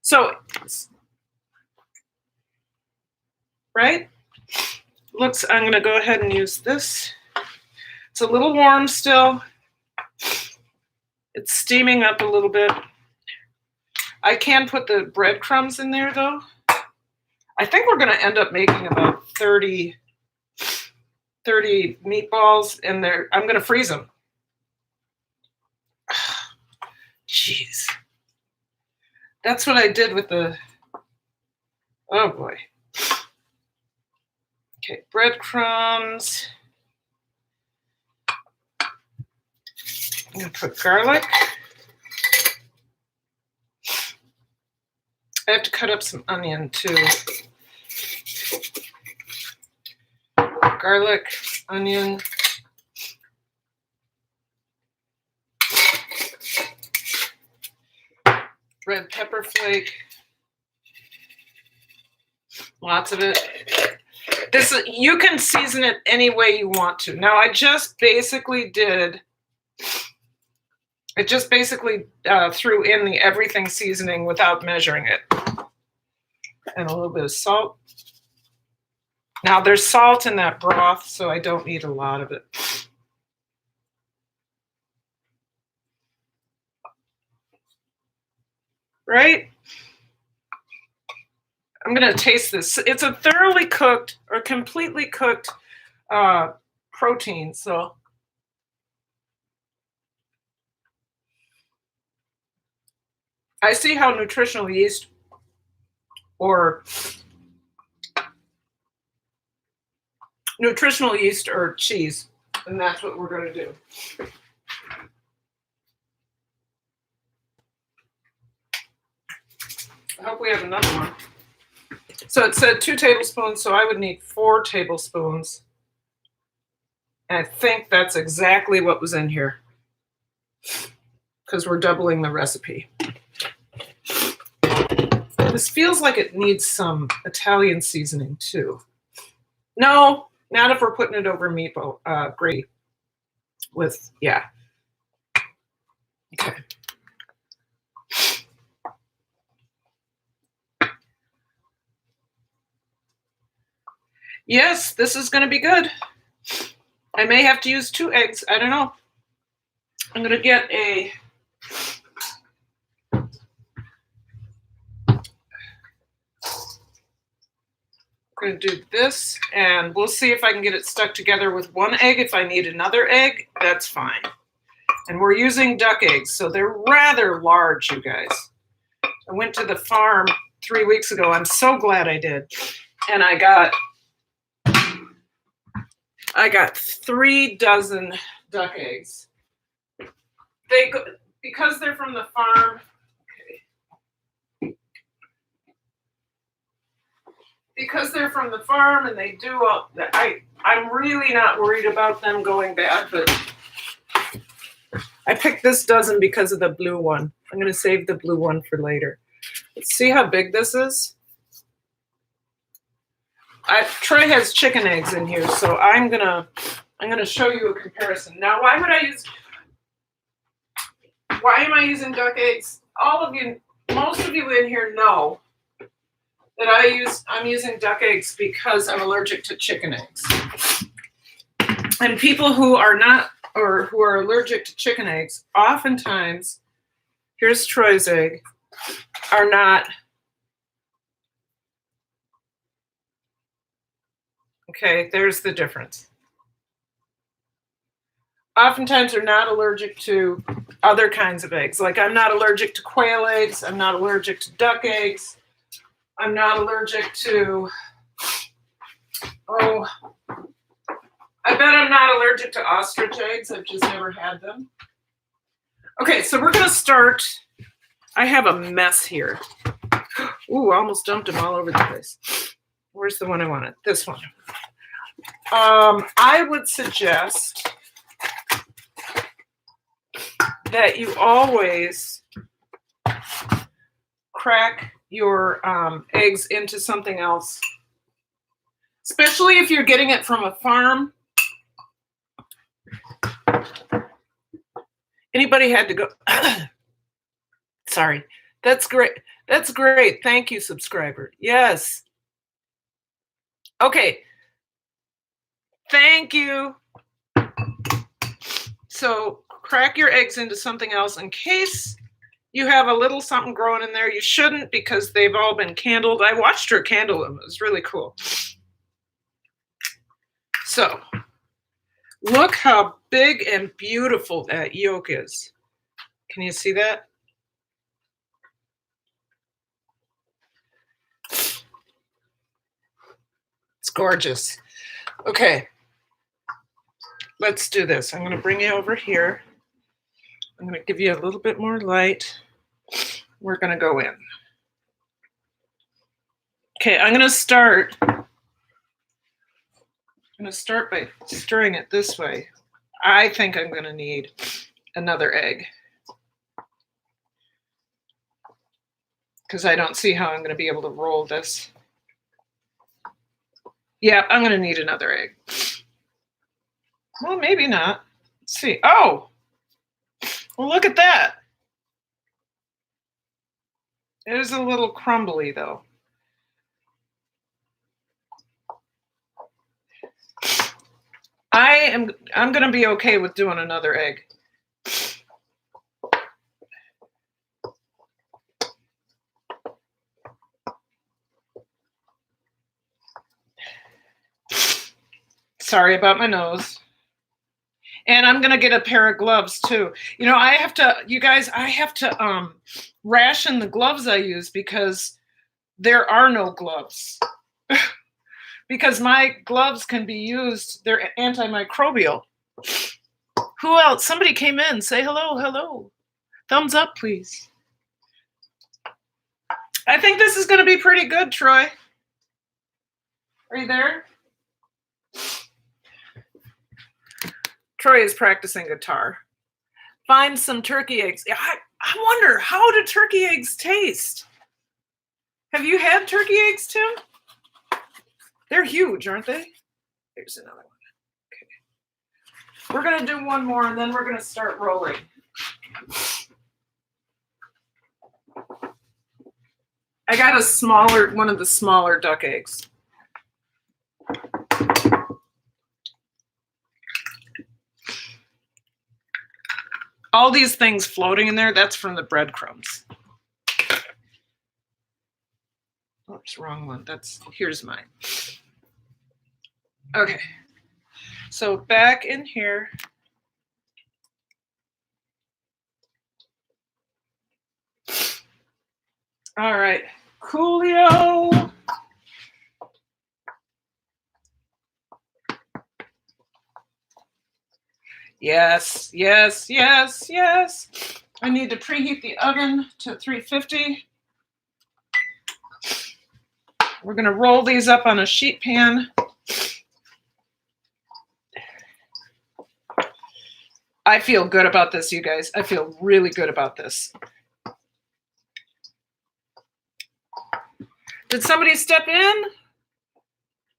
So, right? Looks, I'm going to go ahead and use this. It's a little warm still. It's steaming up a little bit. I can put the breadcrumbs in there though. I think we're going to end up making about 30 meatballs in there. I'm going to freeze them. Jeez. That's what I did with the, oh boy. Okay, breadcrumbs. I'm going to put garlic. I have to cut up some onion too. Garlic, onion. Red pepper flake. Lots of it. This, you can season it any way you want to. Now I just basically did, threw in the everything seasoning without measuring it. And a little bit of salt. Now there's salt in that broth, so I don't need a lot of it. Right? I'm going to taste this. It's a thoroughly cooked or completely cooked protein. So I see how nutritional yeast or cheese, and that's what we're going to do. I hope we have another one. So it said 2 tablespoons, so I would need 4 tablespoons. And I think that's exactly what was in here because we're doubling the recipe. This feels like it needs some Italian seasoning too. No, not if we're putting it over meatball gravy with, yeah. Okay. Yes, this is going to be good. I may have to use 2 eggs. I don't know. I'm going to get a going to do this, and we'll see if I can get it stuck together with 1 egg. If I need another egg, that's fine. And we're using duck eggs, so they're rather large, you guys. I went to the farm 3 weeks ago. I'm so glad I did. And I got 3 dozen duck eggs. Because they're from the farm. Okay. Because they're from the farm and they do all, I'm really not worried about them going bad, but I picked this dozen because of the blue one. I'm going to save the blue one for later. Let's see how big this is. Troy has chicken eggs in here, so I'm gonna show you a comparison. Now, why am I using duck eggs? Most of you in here know that I'm using duck eggs because I'm allergic to chicken eggs. And people who are not, or who are allergic to chicken eggs, oftentimes, here's Troy's egg, are not. Okay, there's the difference. oftentimes are not allergic to other kinds of eggs. Like I'm not allergic to quail eggs. I'm not allergic to duck eggs. I'm not allergic to, I bet I'm not allergic to ostrich eggs. I've just never had them. Okay, so we're going to start. I have a mess here. Ooh, I almost dumped them all over the place. Where's the one I wanted? This one. I would suggest that you always crack your eggs into something else, especially if you're getting it from a farm. Anybody had to go? Sorry. That's great. That's great. Thank you, subscriber. Yes. Okay. Thank you. So crack your eggs into something else in case you have a little something growing in there. You shouldn't because they've all been candled. I watched her candle them. It was really cool. So look how big and beautiful that yolk is. Can you see that? It's gorgeous. Okay. Let's do this. I'm going to bring you over here. I'm going to give you a little bit more light. We're going to go in. Okay, I'm going to start by stirring it this way. I think I'm going to need another egg because I don't see how I'm going to be able to roll this. Yeah, I'm going to need another egg. Well, maybe not. Let's see. Oh, well, look at that. It is a little crumbly, though. I'm going to be okay with doing another egg. Sorry about my nose. And I'm going to get a pair of gloves too. You know, I have to ration the gloves I use because there are no gloves. Because my gloves can be used, they're antimicrobial. Who else? Somebody came in. Say hello, hello. Thumbs up, please. I think this is going to be pretty good, Troy. Are you there? Troy is practicing guitar. Find some turkey eggs. I wonder, how do turkey eggs taste? Have you had turkey eggs, Tim? They're huge, aren't they? Here's another one. Okay. We're going to do one more, and then we're going to start rolling. I got one of the smaller duck eggs. All these things floating in there, that's from the breadcrumbs. Oops, wrong one. Here's mine. Okay. So back in here. All right. Coolio. Yes, yes, yes, yes. I need to preheat the oven to 350. We're going to roll these up on a sheet pan. I feel good about this, you guys. I feel really good about this. Did somebody step in?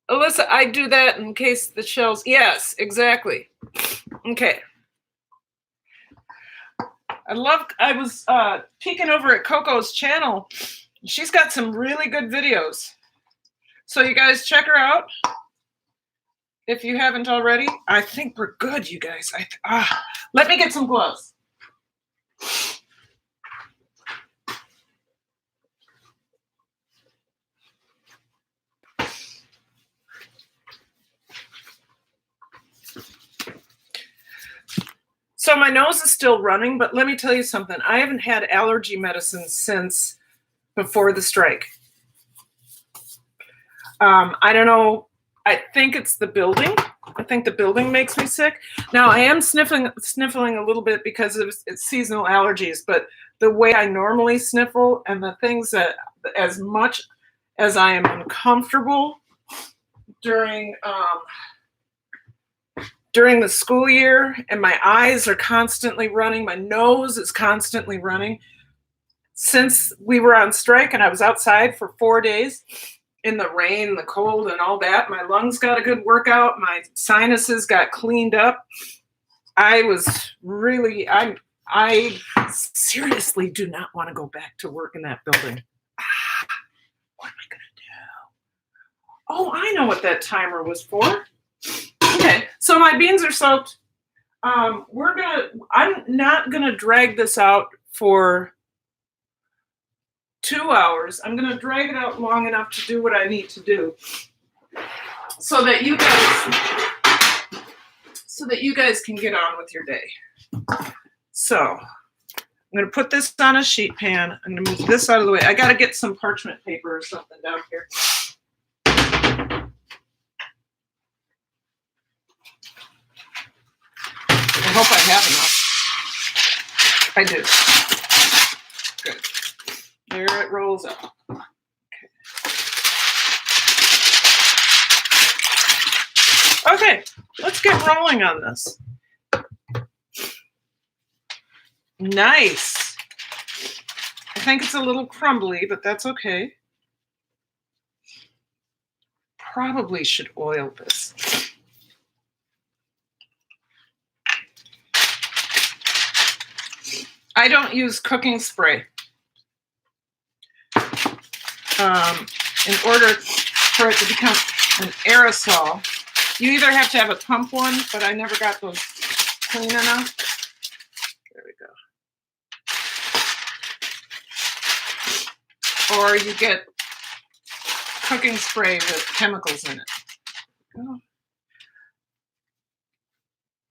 Alyssa, I do that in case the shells. Yes, exactly. Okay. I was peeking over at Coco's channel. She's got some really good videos. So you guys check her out if you haven't already. I think we're good, you guys. Let me get some gloves. So my nose is still running, but let me tell you something. I haven't had allergy medicine since before the strike. I don't know. I think it's the building. I think the building makes me sick. Now I am sniffling a little bit because it's seasonal allergies, but the way I normally sniffle and the things that, as much as I am uncomfortable during the school year, and my eyes are constantly running, my nose is constantly running. Since we were on strike and I was outside for 4 days in the rain, the cold, and all that, my lungs got a good workout. My sinuses got cleaned up. I seriously do not want to go back to work in that building. What am I going to do? Oh, I know what that timer was for. Okay, so my beans are soaked. I'm not gonna drag this out for 2 hours. I'm gonna drag it out long enough to do what I need to do, so that you guys can get on with your day. So I'm gonna put this on a sheet pan. I'm gonna move this out of the way. I gotta get some parchment paper or something down here. I hope I have enough. I do. Good. There it rolls up. Okay, let's get rolling on this. Nice. I think it's a little crumbly, but that's okay. Probably should oil this. I don't use cooking spray. In order for it to become an aerosol, you either have to have a pump one, but I never got those clean enough. There we go. Or you get cooking spray with chemicals in it.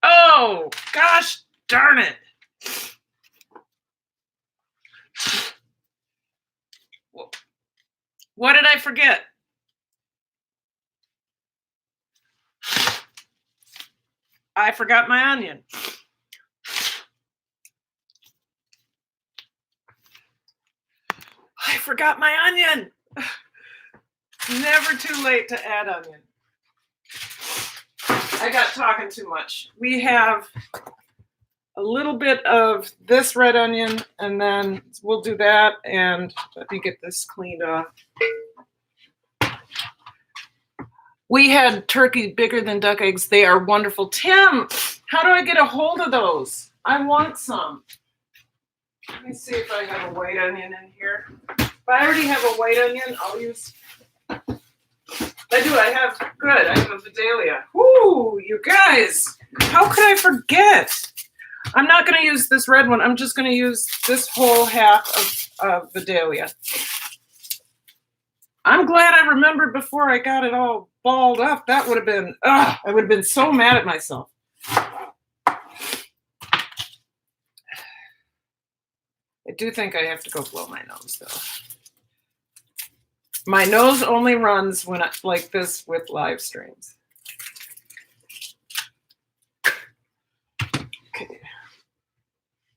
Oh, gosh darn it. What did I forget? I forgot my onion. I forgot my onion. Never too late to add onion. I got talking too much. We have a little bit of this red onion, and then we'll do that, and let me get this cleaned off. We had turkey bigger than duck eggs. They are wonderful. Tim, how do I get a hold of those? I want some. Let me see if I have a white onion in here. If I already have a white onion, I'll use... I do. I have a Vidalia. Woo, you guys. How could I forget? I'm not going to use this red one. I'm just going to use this whole half of Vidalia. I'm glad I remembered before I got it all balled up. That would have been, I would have been so mad at myself. I do think I have to go blow my nose, though. My nose only runs when it's like this with live streams. Okay.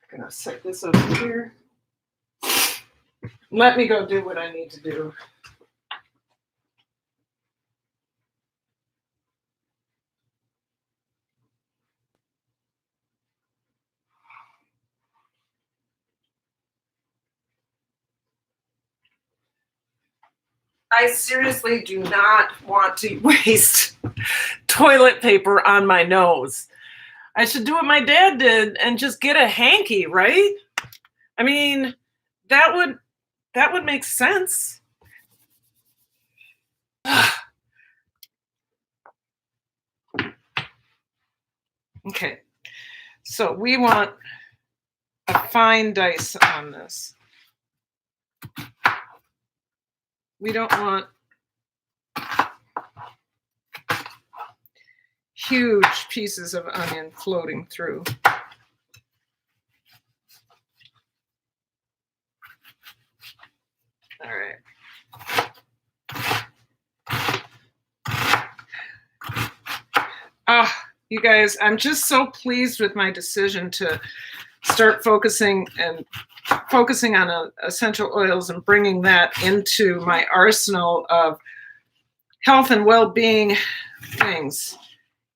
I'm gonna set this over here. Let me go do what I need to do. I seriously do not want to waste toilet paper on my nose. I should do what my dad did and just get a hanky, right? I mean, that would make sense. Okay, so we want a fine dice on this. We don't want huge pieces of onion floating through. All right. You guys, I'm just so pleased with my decision to start focusing on essential oils and bringing that into my arsenal of health and well-being things.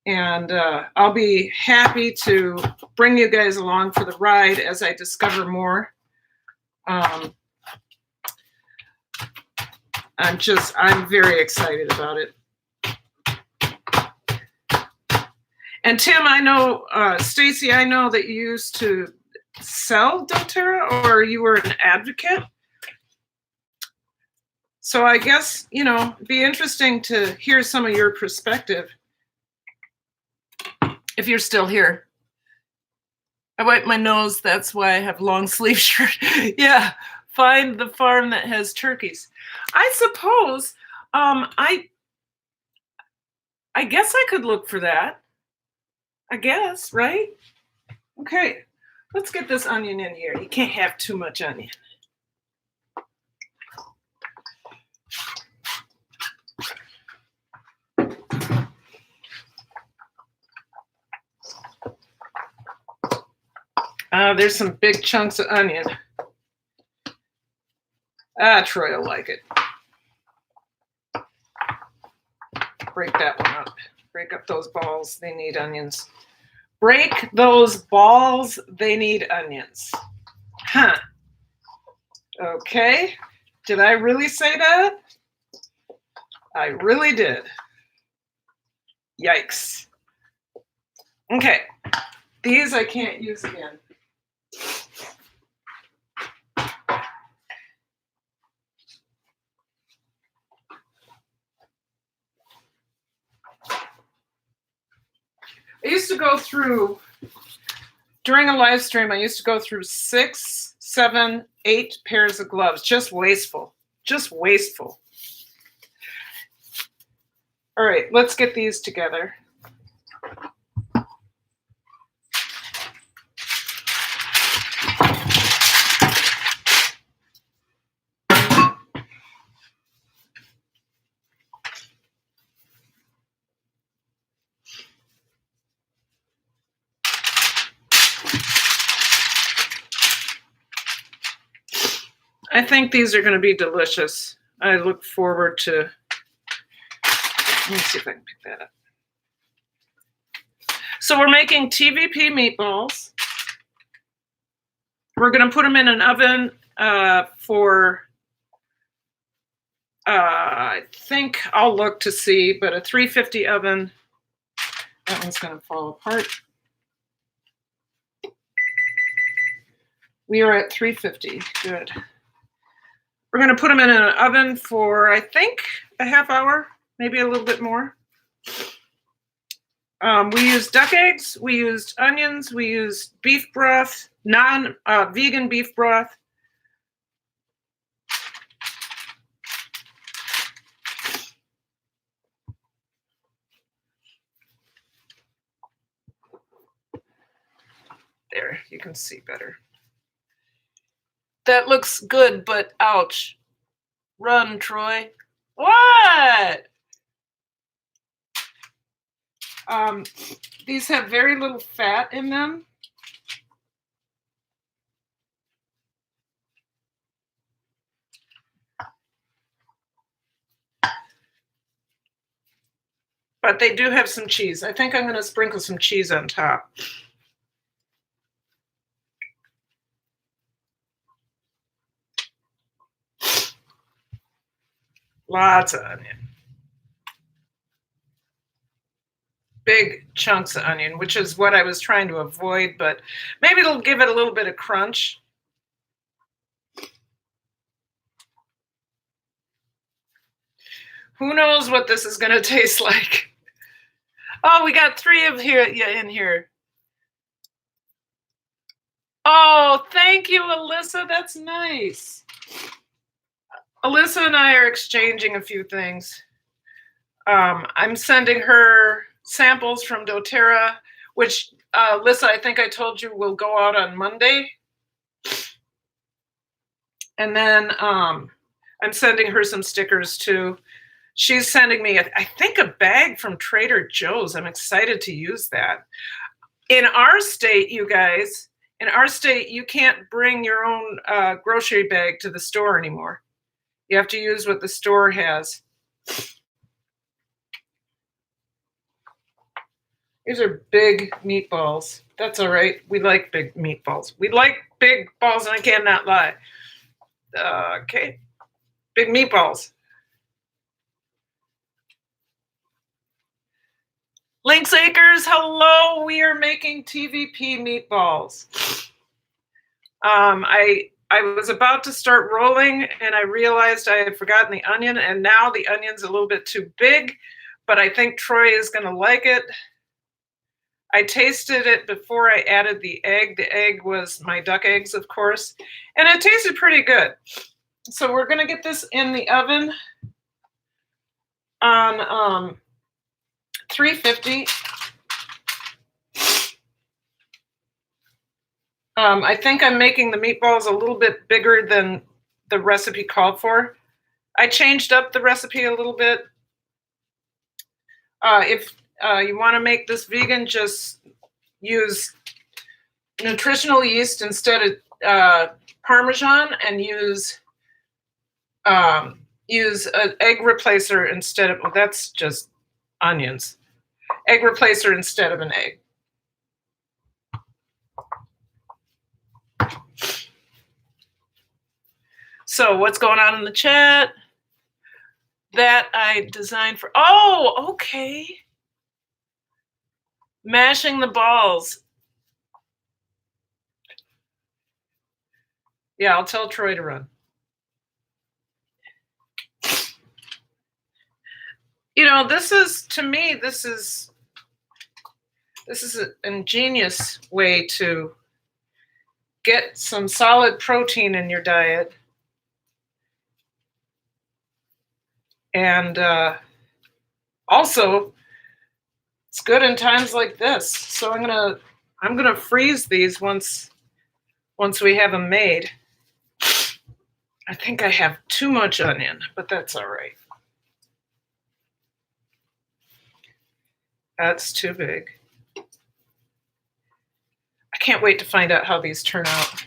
And I'll be happy to bring you guys along for the ride as I discover more. I'm very excited about it. And Tim, I know, Stacy, I know that you used to sell dōTerra, or you were an advocate. So I guess, it'd be interesting to hear some of your perspective. If you're still here. I wipe my nose, that's why I have long sleeve shirt. Yeah, find the farm that has turkeys. I suppose, I guess I could look for that. I guess, right? Okay, let's get this onion in here. You can't have too much onion. There's some big chunks of onion. Troy will like it. Break that one up. Break up those balls. They need onions. Break those balls. They need onions. Huh. Okay. Did I really say that? I really did. Yikes. Okay. These I can't use again. I used to go through, during a live stream, I used to go through 6, 7, 8 pairs of gloves. Just wasteful. Just wasteful. All right, let's get these together. I think these are going to be delicious. I look forward to, let me see if I can pick that up. So we're making TVP meatballs. We're going to put them in an oven for, I think I'll look to see, but a 350 oven. That one's going to fall apart. We are at 350. Good. We're going to put them in an oven for, I think, a half hour, maybe a little bit more. We used duck eggs, we used onions, we used beef broth, vegan beef broth. There, you can see better. That looks good, but ouch. Run, Troy. What? These have very little fat in them. But they do have some cheese. I think I'm going to sprinkle some cheese on top. Lots of onion. Big chunks of onion, which is what I was trying to avoid, but maybe it'll give it a little bit of crunch. Who knows what this is going to taste like? Oh, we got 3 of in here. Oh, thank you, Alyssa. That's nice. Alyssa and I are exchanging a few things. I'm sending her samples from dōTerra, which, Alyssa, I think I told you will go out on Monday. And then I'm sending her some stickers too. She's sending me, I think, a bag from Trader Joe's. I'm excited to use that. In our state, you guys, in our state, you can't bring your own grocery bag to the store anymore. You have to use what the store has. These are big meatballs. That's all right. We like big meatballs. We like big balls, and I cannot lie. Okay. Big meatballs. Lynx Acres, hello. We are making TVP meatballs. I was about to start rolling, and I realized I had forgotten the onion, and now the onion's a little bit too big, but I think Troy is going to like it. I tasted it before I added the egg. The egg was my duck eggs, of course, and it tasted pretty good. So we're going to get this in the oven on 350. I think I'm making the meatballs a little bit bigger than the recipe called for. I changed up the recipe a little bit. If you want to make this vegan, just use nutritional yeast instead of Parmesan, and use an egg replacer instead of, well, that's just onions. Egg replacer instead of an egg. So what's going on in the chat? That I designed for, oh, okay. Mashing the balls. Yeah, I'll tell Troy to run. You know, this is, to me, this is an ingenious way to get some solid protein in your diet. And also, it's good in times like this. So I'm gonna freeze these once we have them made. I think I have too much onion, but that's all right. That's too big. I can't wait to find out how these turn out.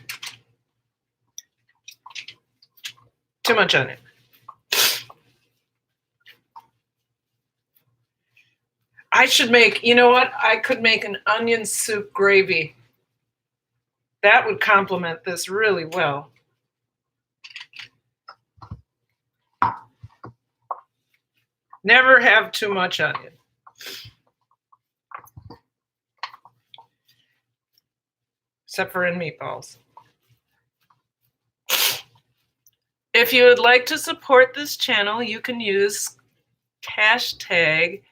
Too much onion. I should make, you know what? I could make an onion soup gravy. That would complement this really well. Never have too much onion. Except for in meatballs. If you would like to support this channel, you can use hashtag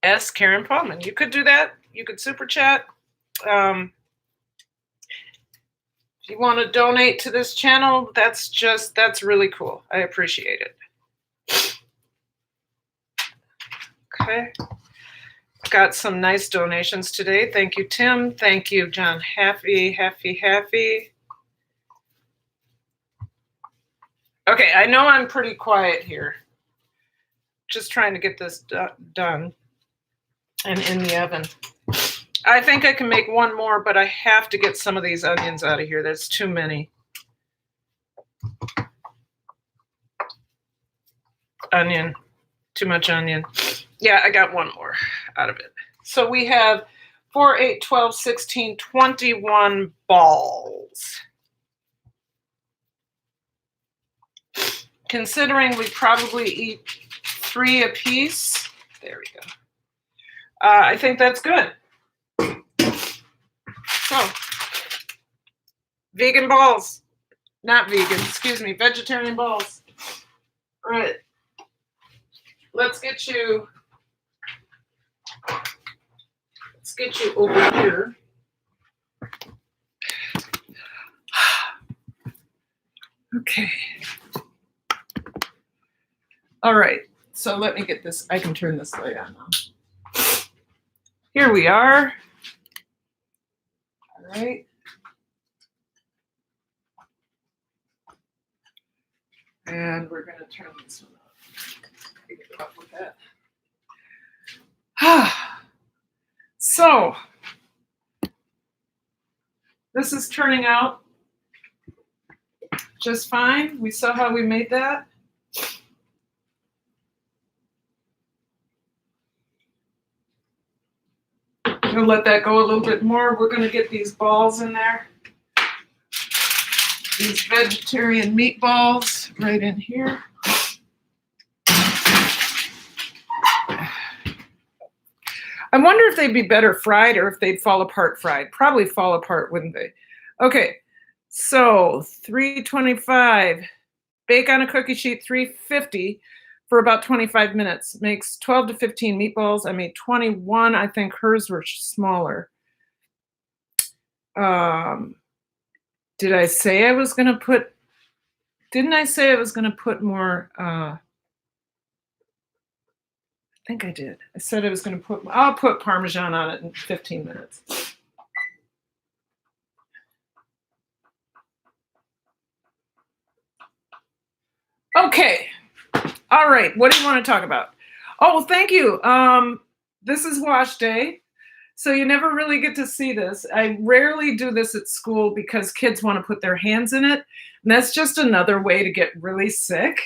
#SKarenPaulman. You could do that. You could super chat. If you want to donate to this channel, that's really cool. I appreciate it. Okay. Got some nice donations today. Thank you, Tim. Thank you, John Haffy. Okay, I know I'm pretty quiet here. Just trying to get this done and in the oven. I think I can make one more, but I have to get some of these onions out of here. There's too many. Onion. Too much onion. Yeah, I got one more out of it. So we have 4, 8, 12, 16, 21 balls. Considering we probably eat 3 a piece. There we go. I think that's good. So, vegan balls. Not vegan, excuse me, vegetarian balls. All right. Let's get you over here. Okay. All right. So let me get this. I can turn this light on now. Here we are. All right. And we're going to turn this one off. Get it up with that. So, this is turning out just fine. We saw how we made that. I'm going to let that go a little bit more. We're going to get these balls in there. These vegetarian meatballs right in here. I wonder if they'd be better fried or if they'd fall apart fried. Probably fall apart, wouldn't they? Okay, so 325. Bake on a cookie sheet, 350 for about 25 minutes. Makes 12 to 15 meatballs. I made 21. I think hers were smaller. Did I say I was going to put, didn't I say I was going to put more, I think I did. I said I was going to put, I'll put Parmesan on it in 15 minutes. Okay. All right. What do you want to talk about? Oh, thank you. This is wash day. So you never really get to see this. I rarely do this at school because kids want to put their hands in it. And that's just another way to get really sick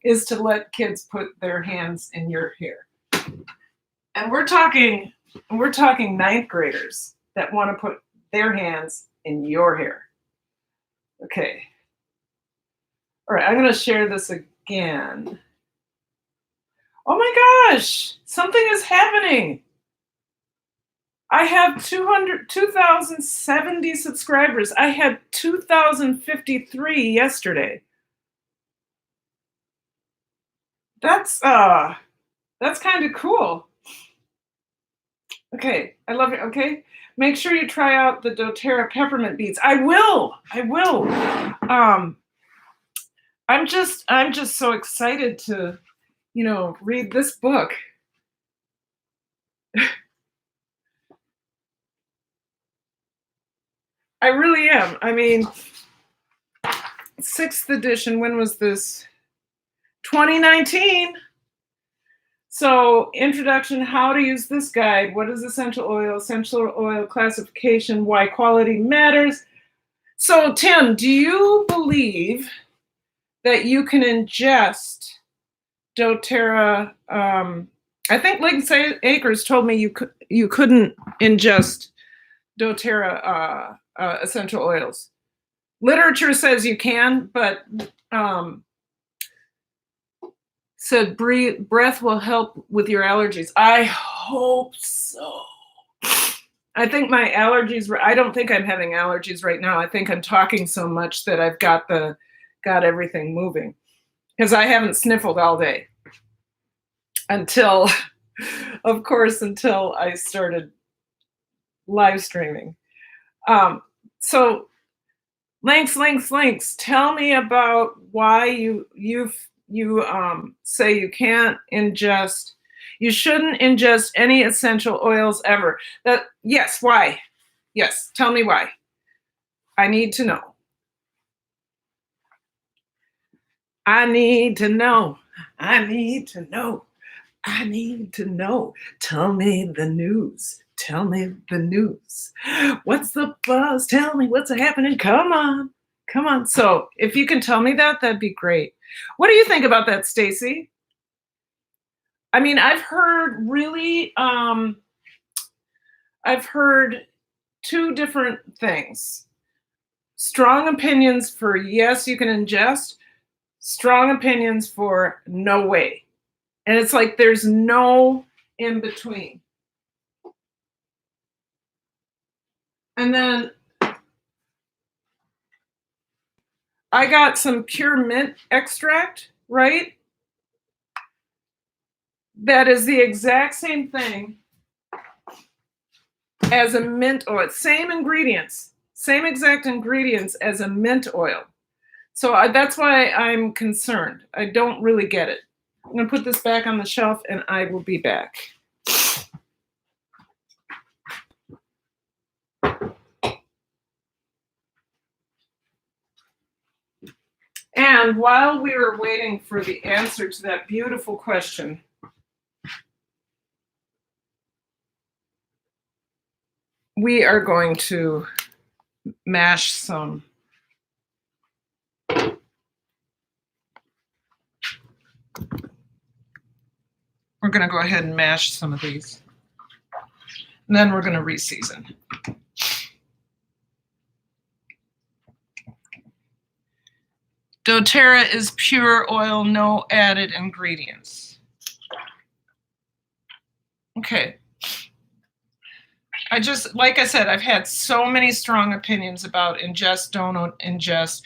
is to let kids put their hands in your hair. And we're talking ninth graders that want to put their hands in your hair. Okay. All right, I'm going to share this again. Oh my gosh, something is happening. I have 2,070 subscribers. I had 2,053 yesterday. That's kind of cool. Okay, I love it. Okay, make sure you try out the dōTerra peppermint beads. I will. I'm just so excited to, read this book. I really am. I mean, 6th edition, when was this? 2019. So, introduction, how to use this guide, what is essential oil classification, why quality matters. So, Tim, do you believe that you can ingest dōTerra? I think Lindsay Akers told me you couldn't ingest dōTerra essential oils. Literature says you can, but said breath will help with your allergies. I hope so. I think my allergies, I don't think I'm having allergies right now. I think I'm talking so much that I've got everything moving because I haven't sniffled all day until I started live streaming. So links. Tell me about why you say you can't ingest. You shouldn't ingest any essential oils ever. Yes, why? Yes, tell me why. I need to know. I need to know. Tell me the news. What's the buzz? Tell me what's happening. Come on. So if you can tell me that, that'd be great. What do you think about that, Stacy? I mean, I've heard two different things. Strong opinions for yes, you can ingest. Strong opinions for no way. And it's like there's no in between. And then I got some pure mint extract, right? That is the exact same thing as a mint oil. Same exact ingredients as a mint oil. So that's why I'm concerned. I don't really get it. I'm going to put this back on the shelf and I will be back. And while we were waiting for the answer to that beautiful question, we are going to mash some we're going to go ahead and mash some of these. And then we're going to reseason. dōTerra is pure oil, no added ingredients. Okay. Like I said, I've had so many strong opinions about ingest, don't ingest,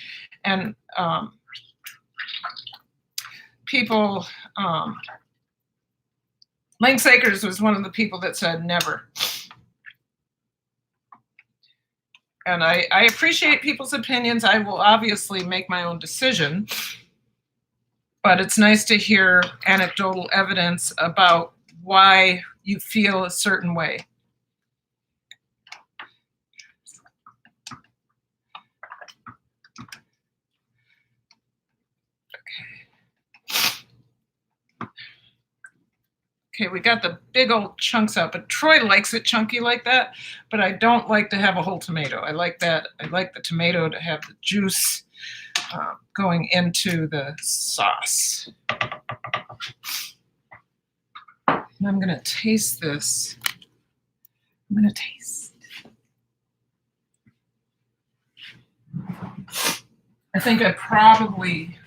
and people, Lynx Acres was one of the people that said never. And I appreciate people's opinions. I will obviously make my own decision, but it's nice to hear anecdotal evidence about why you feel a certain way. Okay, we got the big old chunks out, but Troy likes it chunky like that, but I don't like to have a whole tomato. I like that. I like the tomato to have the juice going into the sauce. And I'm gonna taste this. I'm gonna taste. I think I probably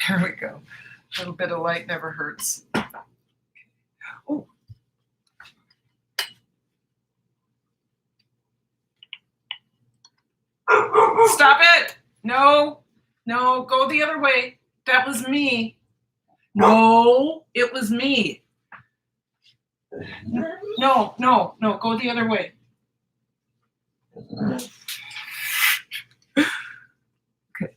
there we go. A little bit of light never hurts. Oh. Stop it. No, go the other way. That was me. No, it was me. No, go the other way. Okay.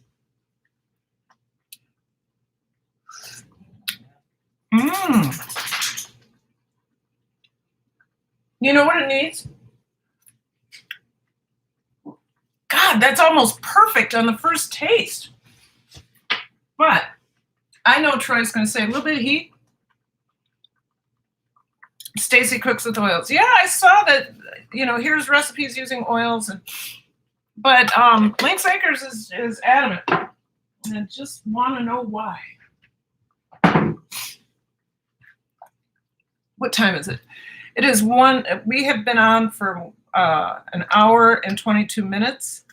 You know what it needs? God, that's almost perfect on the first taste. But I know Troy's going to say a little bit of heat. Stacy cooks with oils. Yeah, I saw that. Here's recipes using oils, but Lynx Acres is adamant, and I just want to know why. What time is it? It is 1. We have been on for an hour and 22 minutes.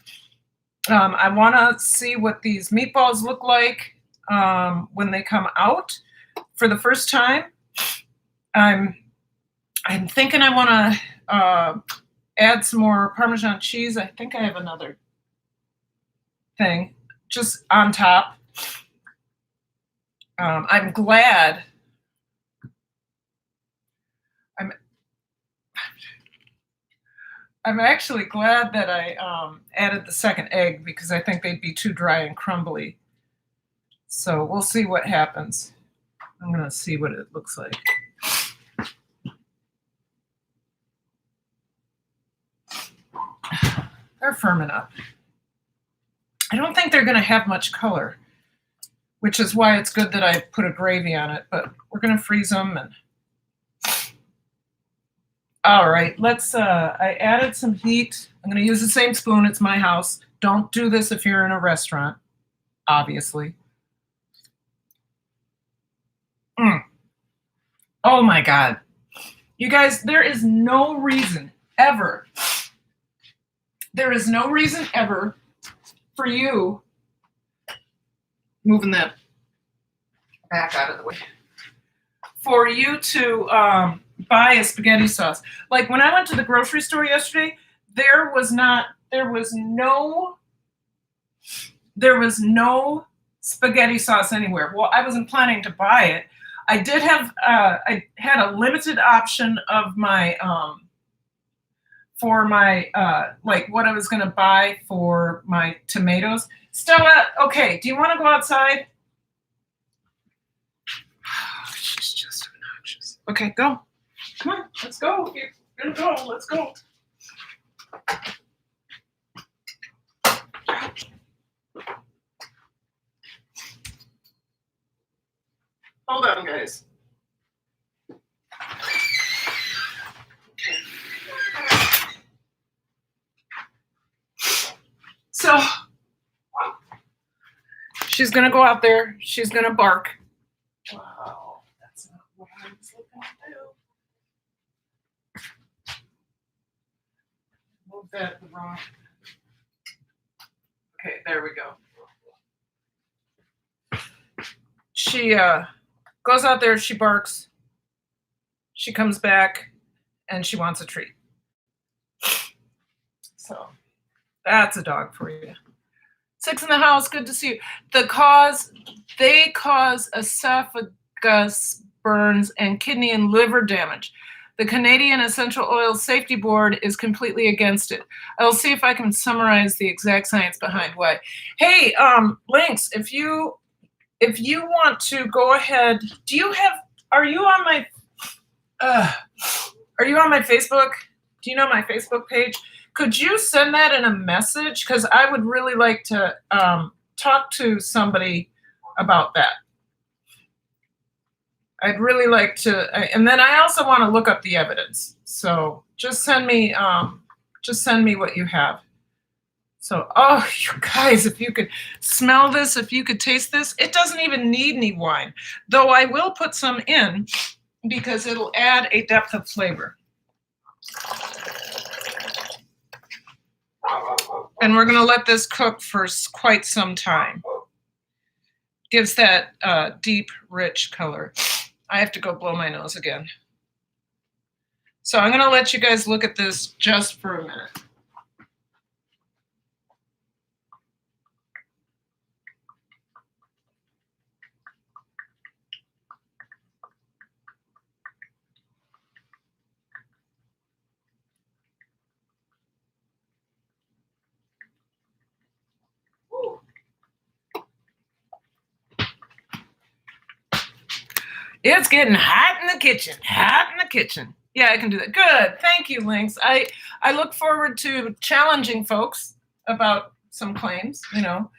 I want to see what these meatballs look like when they come out for the first time. I'm thinking I want to add some more Parmesan cheese. I think I have another thing just on top. I'm glad. I'm actually glad that I added the second egg because I think they'd be too dry and crumbly. So we'll see what happens. I'm going to see what it looks like. They're firming up. I don't think they're going to have much color, which is why it's good that I put a gravy on it, but we're going to freeze them. And all right, I added some heat. I'm going to use the same spoon. It's my house. Don't do this if you're in a restaurant, obviously. Oh my God. You guys, there is no reason ever for you, moving that back out of the way, for you to buy a spaghetti sauce. Like when I went to the grocery store yesterday, there was no spaghetti sauce anywhere. Well, I wasn't planning to buy it. I did have I had a limited option of my for my like what I was going to buy for my tomatoes. Stella, okay, do you want to go outside? Oh, she's just obnoxious. Okay, go. Come on, let's go. You're gonna go. Let's go. Hold on, guys. So she's gonna go out there. She's gonna bark. Wow, that's not what I was looking to do. Move that the wrong. Okay, there we go. She goes out there. She barks. She comes back, and she wants a treat. So that's a dog for you. 6 in the house, good to see you. They cause esophagus burns and kidney and liver damage. The Canadian Essential Oils Safety Board is completely against it. I'll see if I can summarize the exact science behind why. Hey, Lynx, if you want to go ahead, are you on my Facebook? Do you know my Facebook page? Could you send that in a message? Because I would really like to talk to somebody about that. I'd really like to, and then I also want to look up the evidence. So just send me what you have. So, oh, you guys, if you could smell this, if you could taste this, it doesn't even need any wine, though I will put some in because it'll add a depth of flavor. And we're going to let this cook for quite some time. Gives that deep, rich color. I have to go blow my nose again. So I'm going to let you guys look at this just for a minute. It's getting hot in the kitchen, hot in the kitchen. Yeah, I can do that. Good. Thank you, Lynx. I look forward to challenging folks about some claims, you know.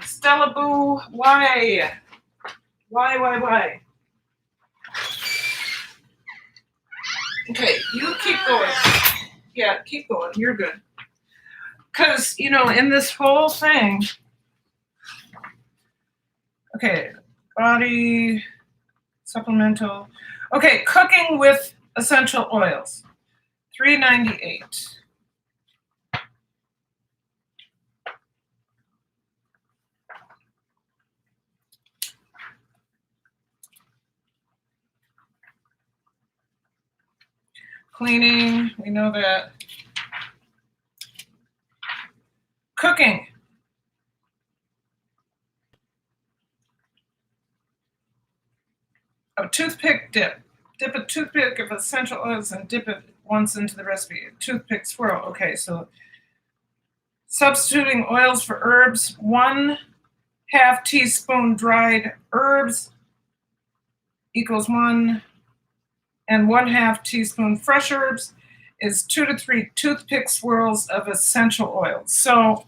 Stella Boo, why? Why? Okay, you keep going. Yeah, keep going. You're good. Because, you know, in this whole thing, okay, body, supplemental. Okay, cooking with essential oils, $3.98. Cleaning, we know that. Cooking. A toothpick dip. Dip a toothpick of essential oils and dip it once into the recipe. A toothpick swirl. Okay, so substituting oils for herbs. 1/2 teaspoon dried herbs equals 1, and 1/2 teaspoon fresh herbs is 2 to 3 toothpick swirls of essential oils. So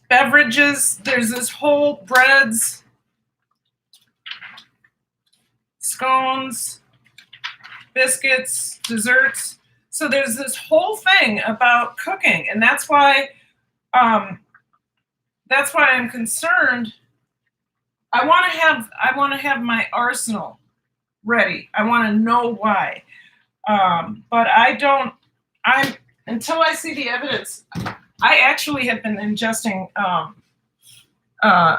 beverages, there's this whole breads, scones, biscuits, desserts. So there's this whole thing about cooking, and that's why I'm concerned. I want to have my arsenal ready. I want to know why. But until I see the evidence, I actually have been ingesting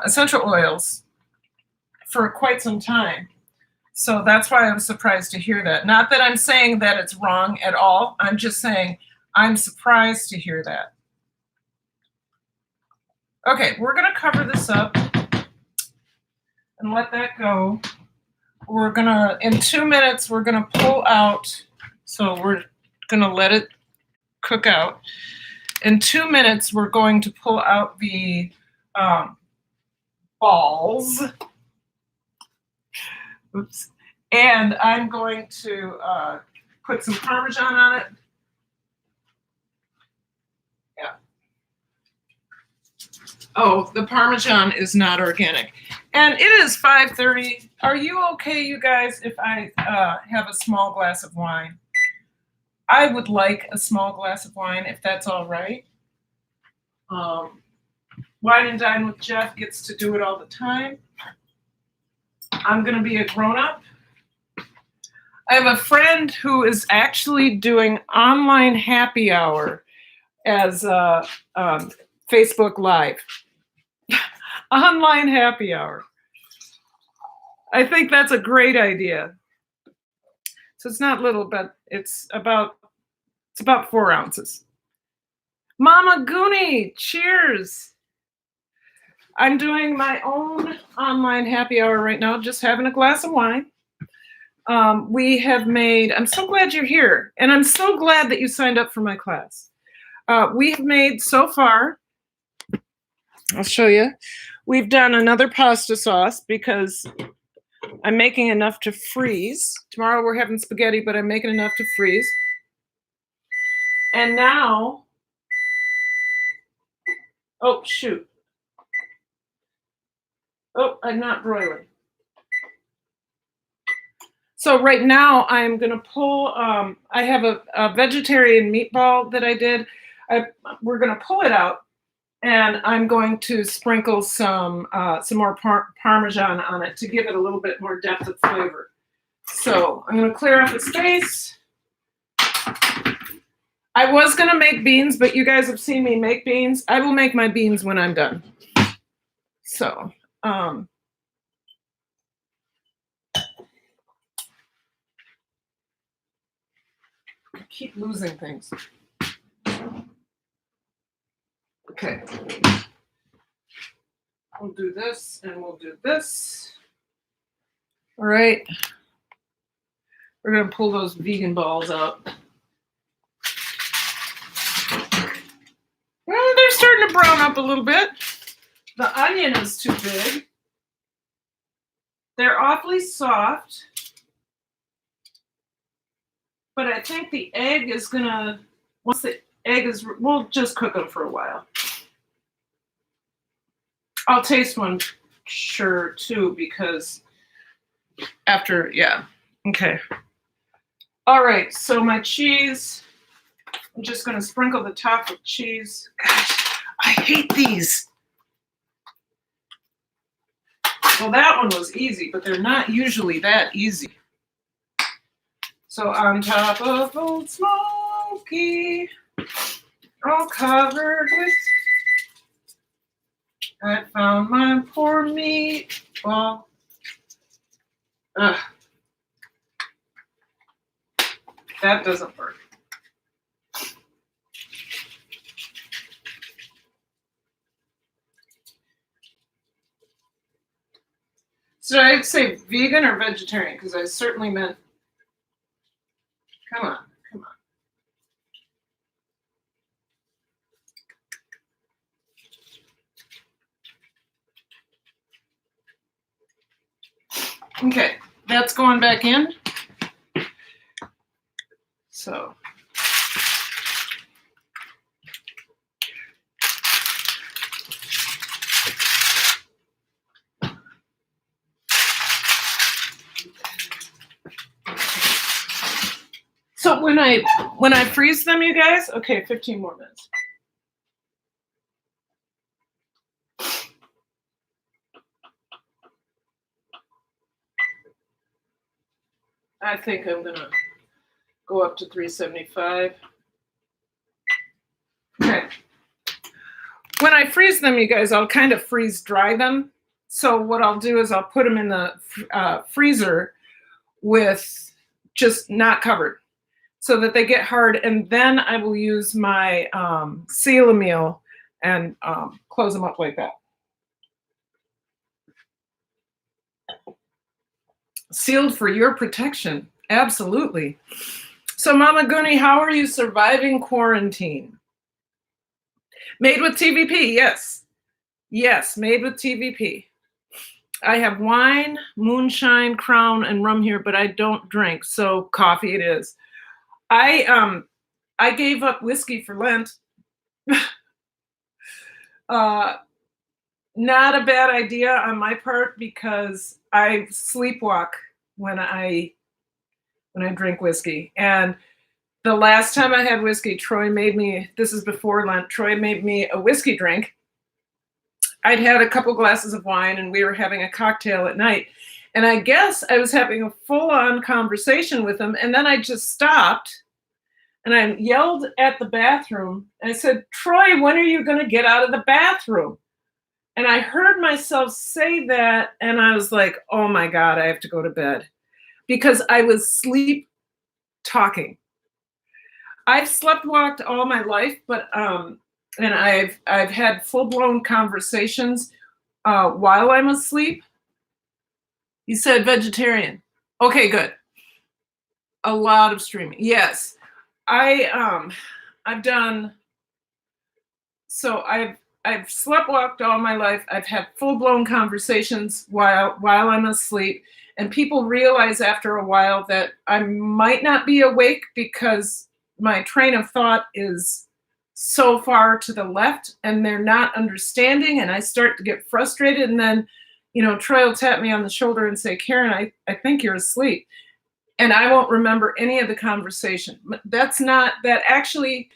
essential oils for quite some time. So that's why I'm surprised to hear that. Not that I'm saying that it's wrong at all. I'm just saying I'm surprised to hear that. Okay, we're going to cover this up and let that go. We're going to, in 2 minutes, we're going to pull out. So we're going to let it cook out. In 2 minutes, we're going to pull out the balls. Oops. And I'm going to put some Parmesan on it. Yeah. Oh, the Parmesan is not organic. And it is 5:30. Are you okay, you guys, if I have a small glass of wine? I would like a small glass of wine, if that's all right. Wine and Dine with Jeff gets to do it all the time. I'm going to be a grown-up. I have a friend who is actually doing online happy hour as Facebook Live. Online happy hour. I think that's a great idea. So it's not little, but it's about 4 ounces. Mama Goonie, cheers. I'm doing my own online happy hour right now, just having a glass of wine. We have made, I'm so glad you're here, and I'm so glad that you signed up for my class. We have made so far, I'll show you, we've done another pasta sauce because I'm making enough to freeze. Tomorrow we're having spaghetti, but I'm making enough to freeze. And now, oh, shoot. Oh, I'm not broiling. So right now I'm going to pull, I have a vegetarian meatball that I did. We're going to pull it out, and I'm going to sprinkle some more Parmesan on it to give it a little bit more depth of flavor. So I'm going to clear out the space. I was going to make beans, but you guys have seen me make beans. I will make my beans when I'm done. So, I keep losing things. Okay. We'll do this and we'll do this. All right. We're going to pull those vegan balls out. Well, they're starting to brown up a little bit. The onion is too big. They're awfully soft. But I think the egg is going to, once the egg is, we'll just cook them for a while. I'll taste one, sure, too, because after, yeah. Okay. All right, so my cheese, I'm just going to sprinkle the top with cheese. Gosh, I hate these. Well, that one was easy, but they're not usually that easy. So on top of Old Smoky, all covered with, I found my poor meatball. Ugh. That doesn't work. So I say vegan or vegetarian? Because I certainly meant, come on, come on. Okay, that's going back in. So. So when I freeze them, you guys, okay, 15 more minutes. I think I'm gonna go up to 375. Okay. When I freeze them, you guys, I'll kind of freeze dry them. So what I'll do is I'll put them in the freezer with just not covered so that they get hard. And then I will use my seal meal and close them up like that. Sealed for your protection. Absolutely. So Mama Goonie, how are you surviving quarantine? Made with TVP, yes. Yes, made with TVP. I have wine, moonshine, Crown, and rum here, but I don't drink, so coffee it is. I gave up whiskey for Lent. Uh, Not a bad idea on my part because I sleepwalk when I drink whiskey. And the last time I had whiskey, Troy made me, this is before Lent, Troy made me a whiskey drink. I'd had a couple glasses of wine and we were having a cocktail at night. And I guess I was having a full on conversation with him. And then I just stopped and I yelled at the bathroom. I said, Troy, when are you going to get out of the bathroom? And I heard myself say that. And I was like, oh my God, I have to go to bed because I was sleep talking. I've slept walked all my life, but and I've had full blown conversations while I'm asleep. You said vegetarian. Okay, good. A lot of streaming. Yes, I've done. So I've slept walked all my life. I've had full blown conversations while I'm asleep, and people realize after a while that I might not be awake because my train of thought is so far to the left and they're not understanding, and I start to get frustrated, and then Troy will tap me on the shoulder and say, Karen, I think you're asleep, and I won't remember any of the conversation. That's not that actually.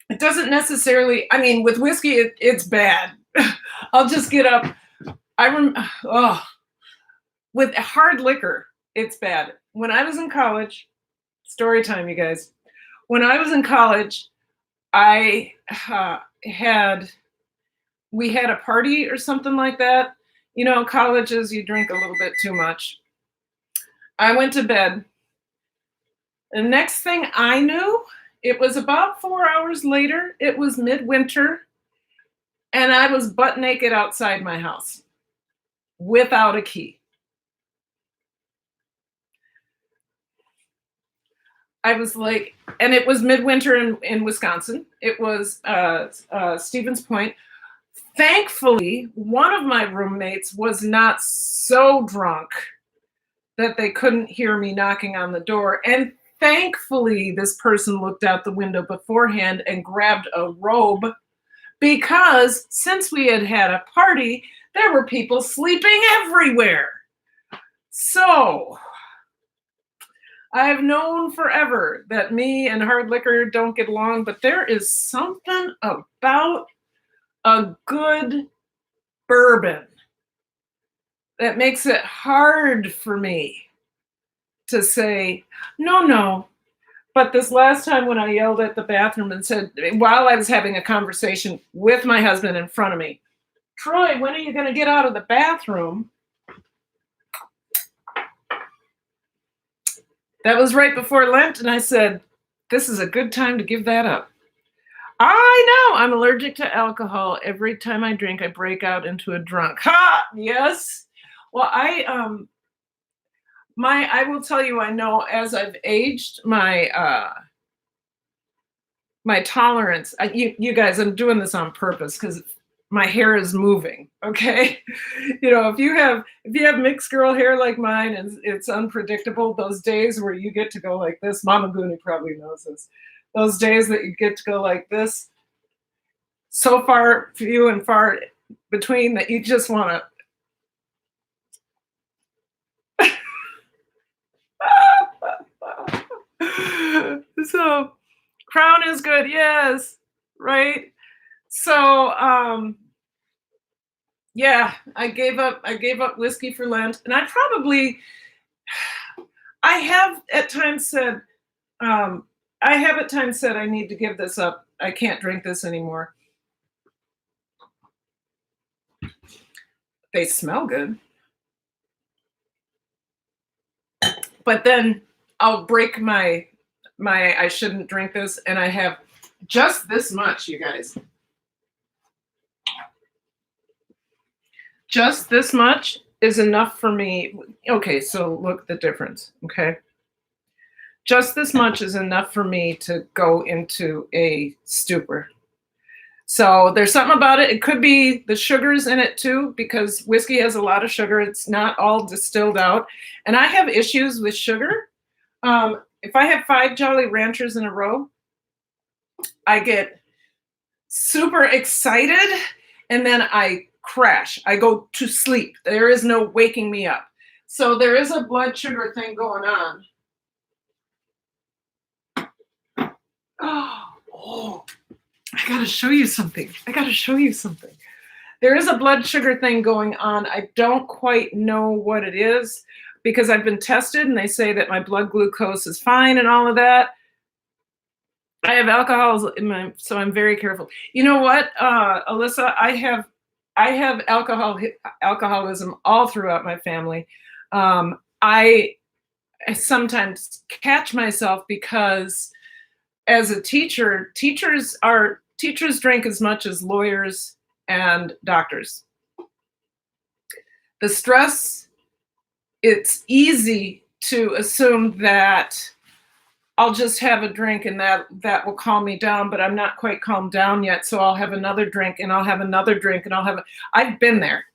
It doesn't necessarily, I mean, with whiskey it's bad. I'll just get up. With hard liquor it's bad. When I was in college, story time, you guys. When I was in college, we had a party or something like that. Colleges, you drink a little bit too much. I went to bed. The next thing I knew, it was about 4 hours later. It was midwinter, and I was butt naked outside my house without a key. I was like, and it was midwinter in Wisconsin. It was Stevens Point. Thankfully, one of my roommates was not so drunk that they couldn't hear me knocking on the door. And thankfully, this person looked out the window beforehand and grabbed a robe because since we had had a party, there were people sleeping everywhere. So I've known forever that me and hard liquor don't get along, but there is something about a good bourbon that makes it hard for me to say, no. But this last time when I yelled at the bathroom and said, while I was having a conversation with my husband in front of me, Troy, when are you going to get out of the bathroom? That was right before Lent, and I said, this is a good time to give that up. I know I'm allergic to alcohol. Every time I drink, I break out into a drunk. Ha! Yes. Well, I will tell you, I know as I've aged, my tolerance. You guys, I'm doing this on purpose because my hair is moving. Okay, if you have mixed girl hair like mine and it's unpredictable, those days where you get to go like this, Mama Goonie probably knows this. Those days that you get to go like this, so far few and far between that you just want to. So Crown is good, yes, right. So yeah, I gave up whiskey for Lent, and I have at times said I need to give this up. I can't drink this anymore. They smell good, but then I'll break my I shouldn't drink this, and I have just this much, you guys. Just this much is enough for me. Okay, so look the difference, okay? Just this much is enough for me to go into a stupor. So there's something about it. It could be the sugars in it too, because whiskey has a lot of sugar. It's not all distilled out. And I have issues with sugar. If I have 5 Jolly Ranchers in a row, I get super excited and then I crash. I go to sleep. There is no waking me up. So there is a blood sugar thing going on. Oh, I gotta show you something. There is a blood sugar thing going on. I don't quite know what it is because I've been tested and they say that my blood glucose is fine and all of that. I have alcohol in my, so I'm very careful. You know what, Alyssa, I have alcoholism all throughout my family. I sometimes catch myself because as a teacher, teachers drink as much as lawyers and doctors. The stress, it's easy to assume that I'll just have a drink and that will calm me down, but I'm not quite calmed down yet. So I'll have another drink and I'll have another drink and I've been there.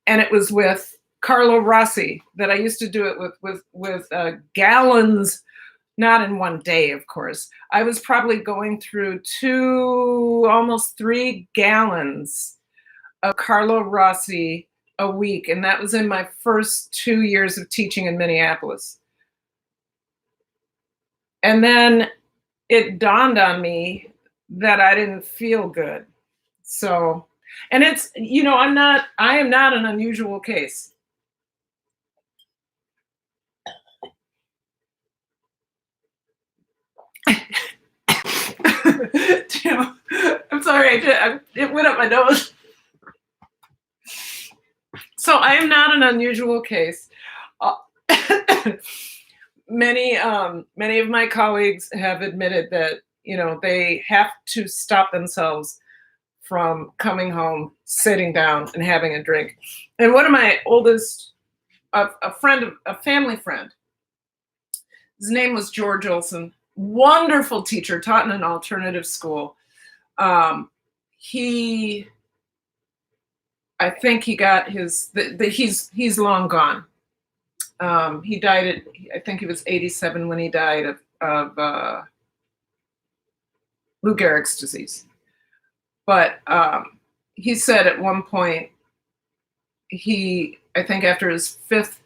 And it was with Carlo Rossi that I used to do it with gallons, not in one day, of course. I was probably going through almost 3 gallons of Carlo Rossi a week. And that was in my first 2 years of teaching in Minneapolis. And then it dawned on me that I didn't feel good. So, and it's, I am not an unusual case. I'm sorry, it went up my nose. So I am not an unusual case. Many of my colleagues have admitted that, they have to stop themselves from coming home, sitting down and having a drink. And one of my oldest, a family friend, his name was George Olson, wonderful teacher, taught in an alternative school. I think he got he's long gone. He died I think he was 87 when he died of Lou Gehrig's disease. But he said at one point, I think after his 5th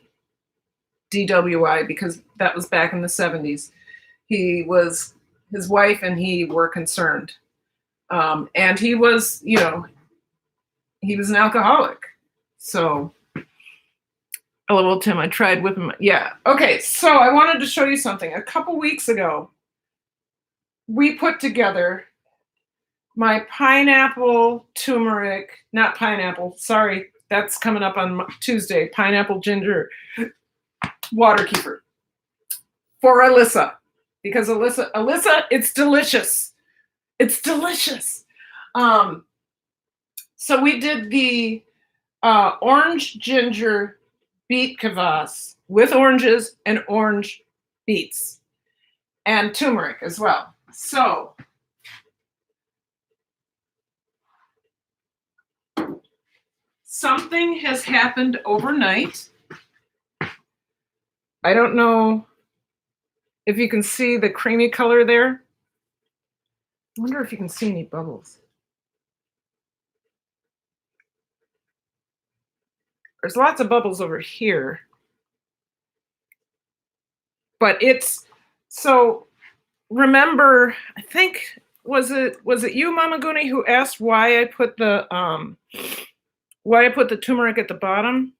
DWI, because that was back in the 70s, his wife and he were concerned. And he was, he was an alcoholic. So, well, Tim, I tried with him. Yeah. Okay. So I wanted to show you something. A couple weeks ago, we put together my pineapple turmeric, not pineapple, sorry, that's coming up on Tuesday, pineapple ginger water kefir for Alyssa, because Alyssa, it's delicious. It's delicious. So we did the orange ginger beet kvass with oranges and orange beets and turmeric as well. So something has happened overnight. I don't know if you can see the creamy color there. I wonder if you can see any bubbles. There's lots of bubbles over here. But so remember, I think, was it you, Mama Goonie, who asked why I put the turmeric at the bottom?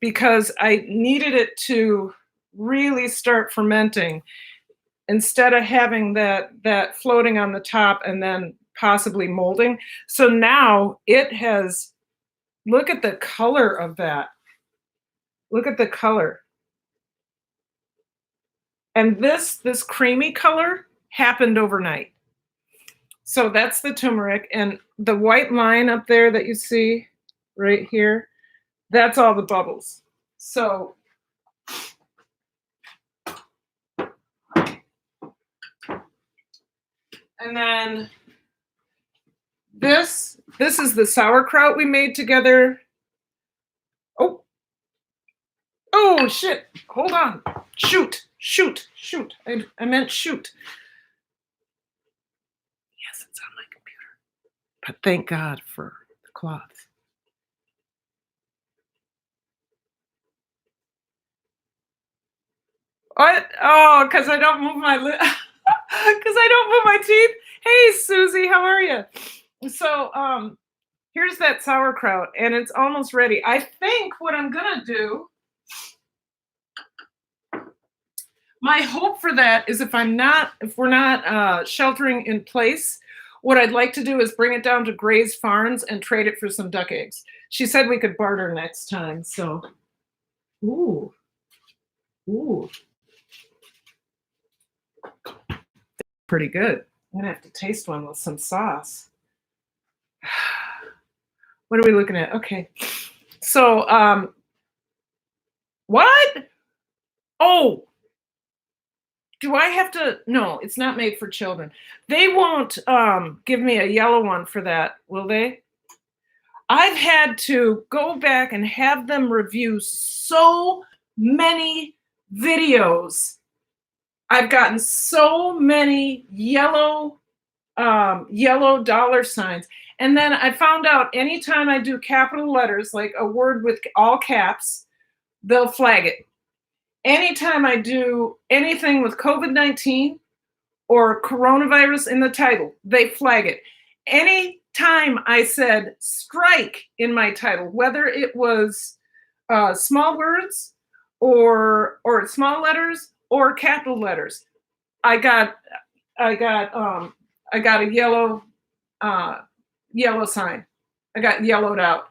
Because I needed it to really start fermenting instead of having that floating on the top and then possibly molding. So now it has, look at the color of that. Look at the color. And this creamy color happened overnight. So that's the turmeric, and the white line up there that you see right here, that's all the bubbles. So and then This is the sauerkraut we made together. Oh, oh shit! Hold on. Shoot. I meant shoot. Yes, it's on my computer. But thank God for the cloth. What? Oh, because I don't move my lip. Because I don't move my teeth. Hey, Susie, how are you? So, here's that sauerkraut, and it's almost ready. I think what I'm gonna do. My hope for that is if we're not sheltering in place, what I'd like to do is bring it down to Gray's Farms and trade it for some duck eggs. She said we could barter next time. So, ooh. Pretty good. I'm gonna have to taste one with some sauce. What are we looking at? Okay. So, what? Oh, do I have to? No, it's not made for children. They won't give me a yellow one for that, will they? I've had to go back and have them review so many videos. I've gotten so many yellow dollar signs. And then I found out anytime I do capital letters, like a word with all caps, they'll flag it. Anytime I do anything with COVID-19 or coronavirus in the title, they flag it. Anytime I said strike in my title, whether it was small words or small letters or capital letters, I got a yellow sign. I got yellowed out.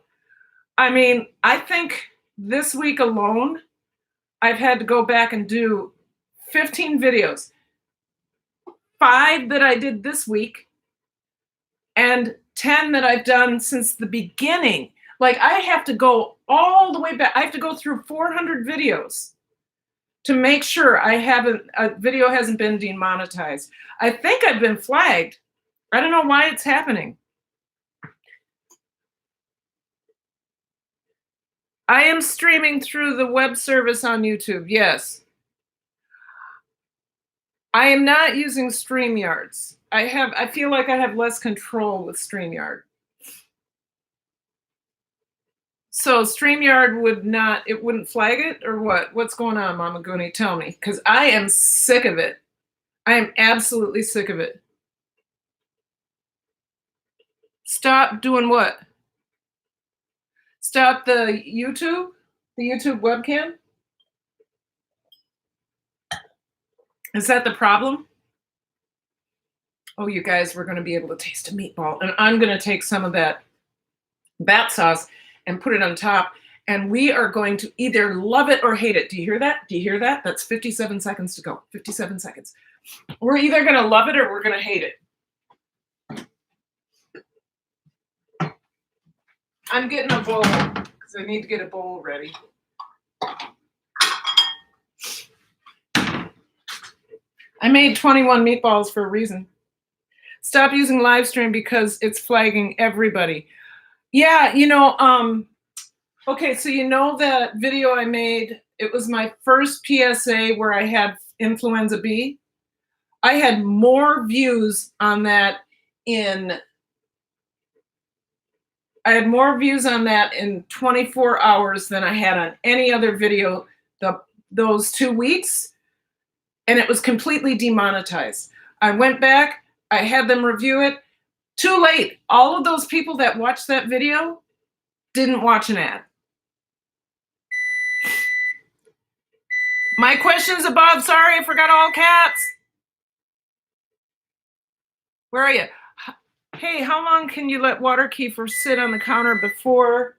I mean, I think this week alone, I've had to go back and do 15 videos. 5 that I did this week and 10 that I've done since the beginning. Like, I have to go all the way back. I have to go through 400 videos to make sure a video hasn't been demonetized. I think I've been flagged. I don't know why it's happening. I am streaming through the web service on YouTube, yes. I am not using StreamYards. I feel like I have less control with StreamYard. So StreamYard wouldn't flag it, or what? What's going on, Mama Goonie? Tell me, because I am sick of it. I am absolutely sick of it. Stop doing what? Stop the YouTube webcam? Is that the problem? Oh, you guys, we're going to be able to taste a meatball. And I'm going to take some of that bat sauce and put it on top. And we are going to either love it or hate it. Do you hear that? Do you hear that? That's 57 seconds to go. 57 seconds. We're either going to love it or we're going to hate it. I'm getting a bowl because I need to get a bowl ready. I made 21 meatballs for a reason. Stop using live stream because it's flagging everybody. Yeah, okay, so you know that video I made, it was my first PSA where I had influenza B. I had more views on that in 24 hours than I had on any other video those 2 weeks, and it was completely demonetized. I went back, I had them review it. Too late. All of those people that watched that video didn't watch an ad. My question's above. Sorry, I forgot all caps. Where are you? Hey, how long can you let water kefir sit on the counter before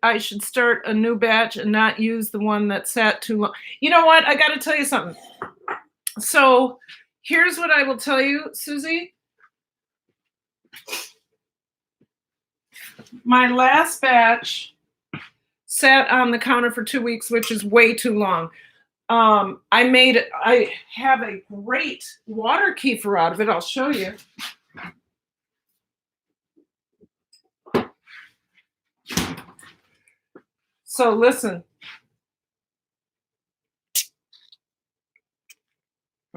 I should start a new batch and not use the one that sat too long? You know what? I got to tell you something. So here's what I will tell you, Susie. My last batch sat on the counter for 2 weeks, which is way too long. I have a great water kefir out of it. I'll show you. So listen.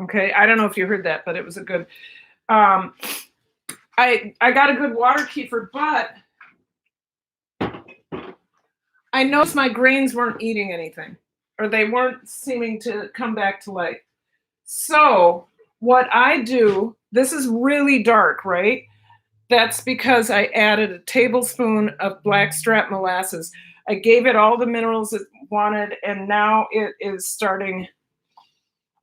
Okay, I don't know if you heard that, but it was a good. Um, I got a good water kefir, but I noticed my grains weren't eating anything, or they weren't seeming to come back to life. So what I do, this is really dark, right? That's because I added a tablespoon of blackstrap molasses. I gave it all the minerals it wanted, and now it is starting.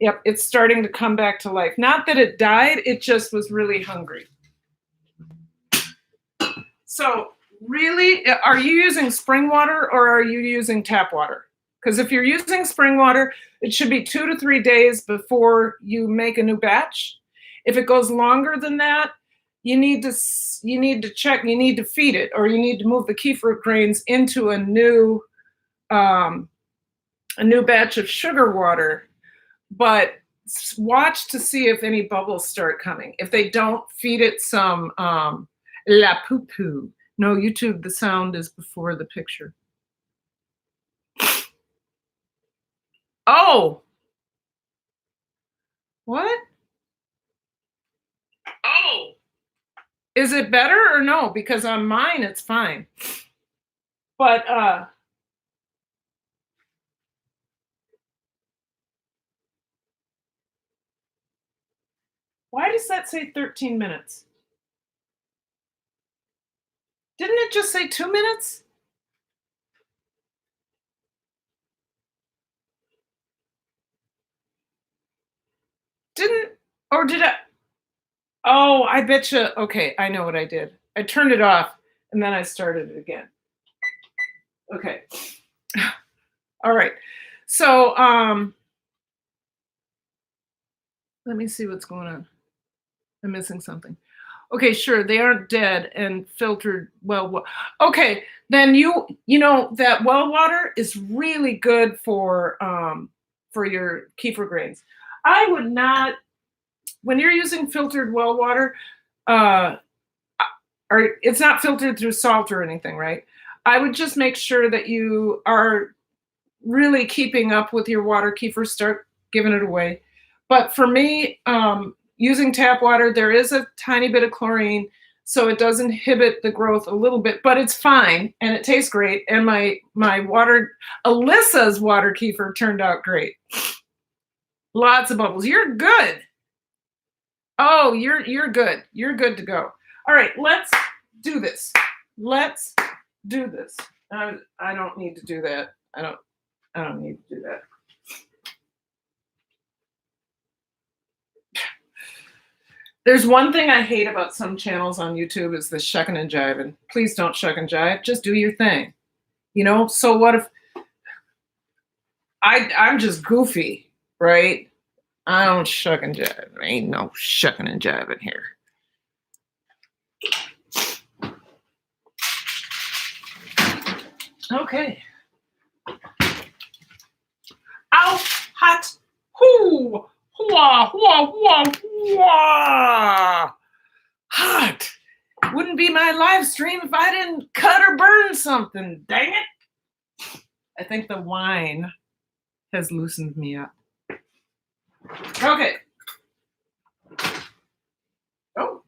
Yep, it's starting to come back to life. Not that it died, it just was really hungry. So, really, are you using spring water or are you using tap water? Because if you're using spring water, it should be 2 to 3 days before you make a new batch. If it goes longer than that, you need to check. You need to feed it, or you need to move the kefir grains into um, a new batch of sugar water. But watch to see if any bubbles start coming. If they don't, feed it some la poo poo. No, YouTube, the sound is before the picture. Oh, what? Oh, is it better or no? Because on mine it's fine. But why does that say 13 minutes? Didn't it just say 2 minutes? Didn't, or did I? Oh, I bet you. Okay, I know what I did. I turned it off and then I started it again. Okay. All right. So, let me see what's going on. I'm missing something. Okay, sure, they aren't dead and filtered well. Okay, then you know that well water is really good for your kefir grains. I would not, when you're using filtered well water, uh, or it's not filtered through salt or anything, right? I would just make sure that you are really keeping up with your water kefir, start giving it away. But for me, using tap water, there is a tiny bit of chlorine, so it does inhibit the growth a little bit, but it's fine and it tastes great. And my water, Alyssa's water kefir turned out great. Lots of bubbles. You're good. Oh, you're good. You're good to go. All right, let's do this. Let's do this. I don't need to do that. I don't need to do that. There's one thing I hate about some channels on YouTube is the shucking and jiving. Please don't shuck and jive. Just do your thing. So what if I'm just goofy, right? I don't shuck and jive. There ain't no shucking and jiving here. Okay. Ow, hot. Hoo, hua, hua, hua, hua. Hot. Wouldn't be my live stream if I didn't cut or burn something. Dang it. I think the wine has loosened me up. Okay. Oh,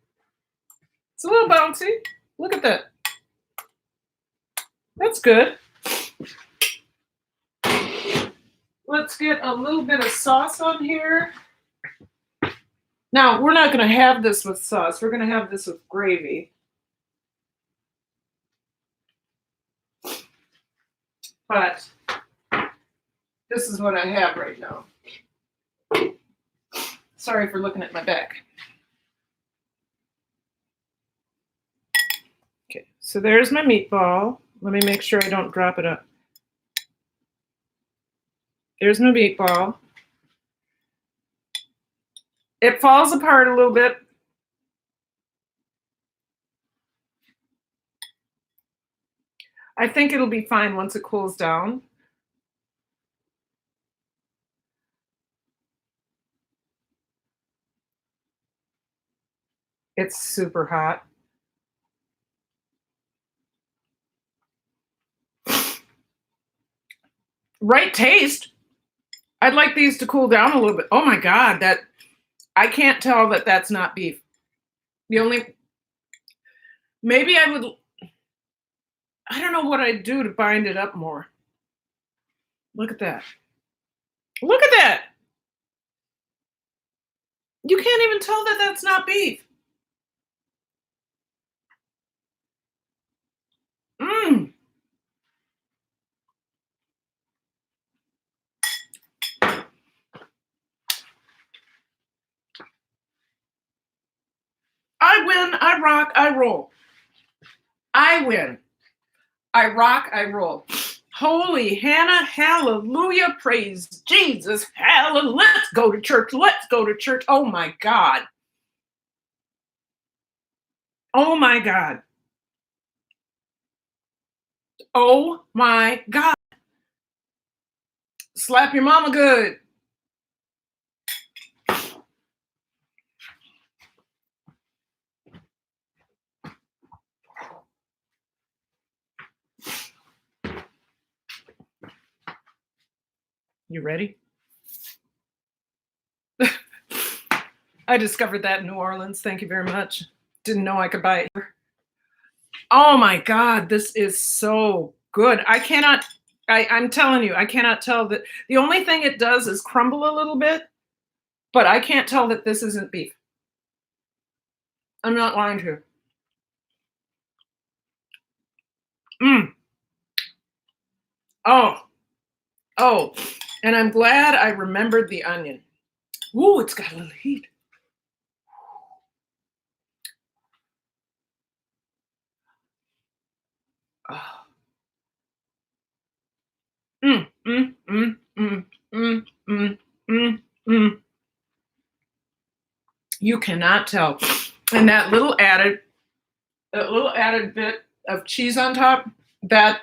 it's a little bouncy. Look at that. That's good. Let's get a little bit of sauce on here. Now, we're not going to have this with sauce. We're going to have this with gravy. But this is what I have right now. Sorry for looking at my back. Okay, so there's my meatball. Let me make sure I don't drop it up. There's my meatball. It falls apart a little bit. I think it'll be fine once it cools down. It's super hot. right taste. I'd like these to cool down a little bit. Oh my God, that I can't tell that that's not beef. The only, maybe I don't know what I'd do to bind it up more. Look at that. Look at that. You can't even tell that that's not beef. Mmm. I win, I rock, I roll. I win. I rock, I roll. Holy Hannah, hallelujah, praise Jesus, hallelujah. Let's go to church, let's go to church. Oh my God. Oh my God. Oh my God. Slap your mama good. You ready? I discovered that in New Orleans. Thank you very much. Didn't know I could buy it here. Oh my God, this is so good. I'm telling you, I cannot tell that. The only thing it does is crumble a little bit, but I can't tell that this isn't beef. I'm not lying to you. Mm. Oh, oh, and I'm glad I remembered the onion. Ooh, it's got a little heat. Oh. Mm, mm, mm, mm, mm, mm, mm, mm. You cannot tell. And that little added bit of cheese on top, that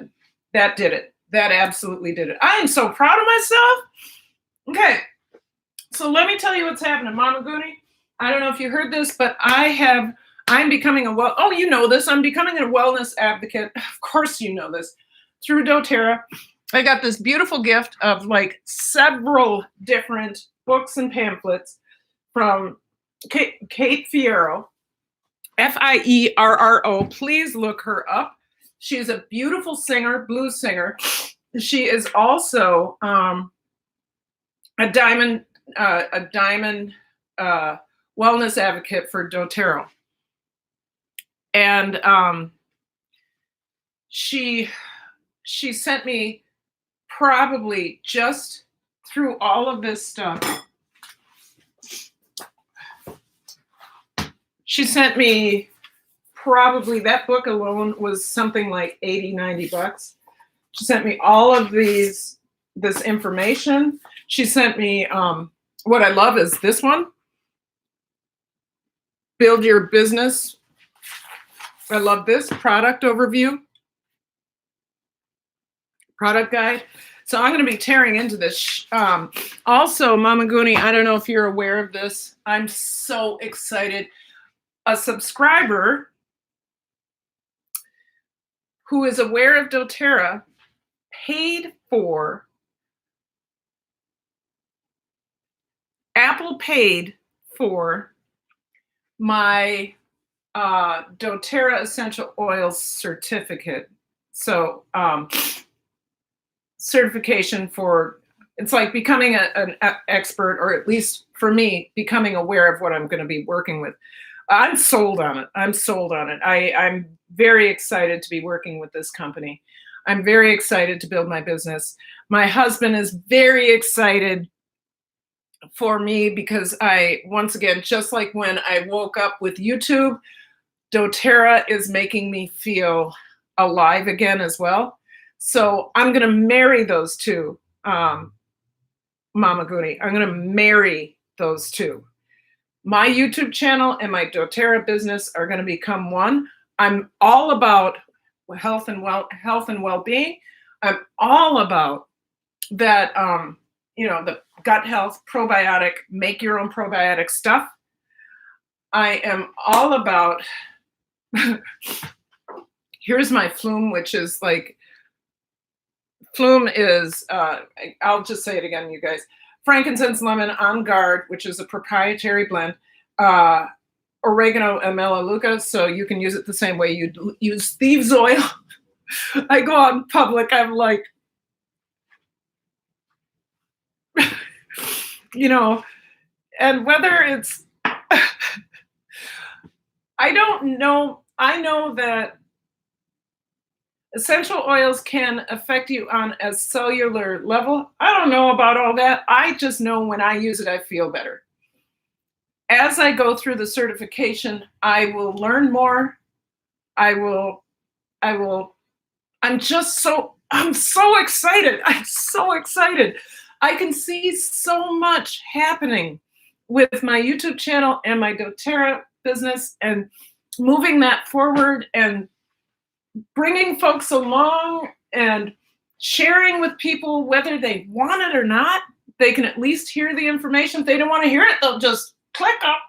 did it. That absolutely did it. I am so proud of myself. Okay, so let me tell you what's happening, Mama Goonie. I don't know if you heard this, but I'm becoming you know this. I'm becoming a wellness advocate. Of course you know this. Through doTERRA. I got this beautiful gift of like several different books and pamphlets from Kate Fierro, Fierro. Please look her up. She is a beautiful singer, blues singer. She is also a diamond wellness advocate for doTERRA, and she sent me, probably just through all of this stuff, she sent me, probably that book alone was something like $80-90. She sent me all of this information. She sent me, what I love is this one, Build Your Business. I love this product overview, product guide. So I'm going to be tearing into this. Also, Mama Goonie, I don't know if you're aware of this. I'm so excited. A subscriber who is aware of doTERRA Apple paid for my doTERRA essential oils certificate. So certification for, it's like becoming an expert, or at least for me, becoming aware of what I'm going to be working with. I'm sold on it. I'm very excited to be working with this company. I'm very excited to build my business. My husband is very excited for me because once again, just like when I woke up with YouTube, doTERRA is making me feel alive again as well. So I'm going to marry those two, Mama Goonie. I'm going to marry those two. My YouTube channel and my doTERRA business are going to become one. I'm all about health and well-being. I'm all about that, the gut health, probiotic, make your own probiotic stuff. I am all about, here's my flume, which is like Flume is, I'll just say it again, you guys. Frankincense lemon on guard, which is a proprietary blend. Oregano and melaleuca, so you can use it the same way you'd use thieves oil. I go out in public, I'm like, you know, and whether it's, I don't know, I know that essential oils can affect you on a cellular level. I don't know about all that. I just know when I use it, I feel better. As I go through the certification, I will learn more. I'm so excited. I'm so excited. I can see so much happening with my YouTube channel and my dōTerra business and moving that forward and bringing folks along and sharing with people whether they want it or not. They can at least hear the information. If they don't want to hear it, they'll just click up.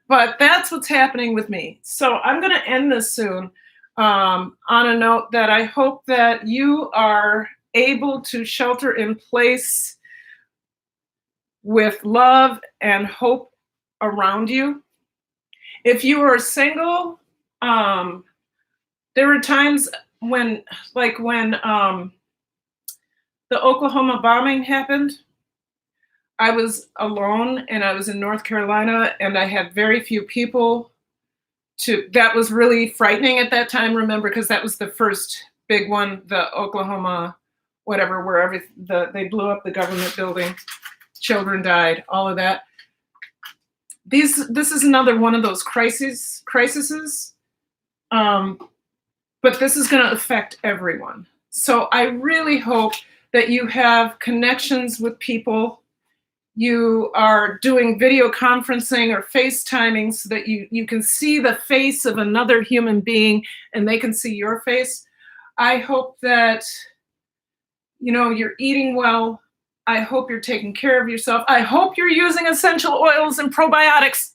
But that's what's happening with me. So I'm going to end this soon on a note that I hope that you are able to shelter in place with love and hope around you. If you are single, there were times when, like when the Oklahoma bombing happened, I was alone and I was in North Carolina and I had very few people that was really frightening at that time, remember, because that was the first big one, the Oklahoma, whatever, where they blew up the government building, children died, all of that. This is another one of those crises, but this is going to affect everyone. So I really hope that you have connections with people. You are doing video conferencing or FaceTiming so that you can see the face of another human being and they can see your face. I hope that, you know, you're eating well. I hope you're taking care of yourself. I hope you're using essential oils and probiotics.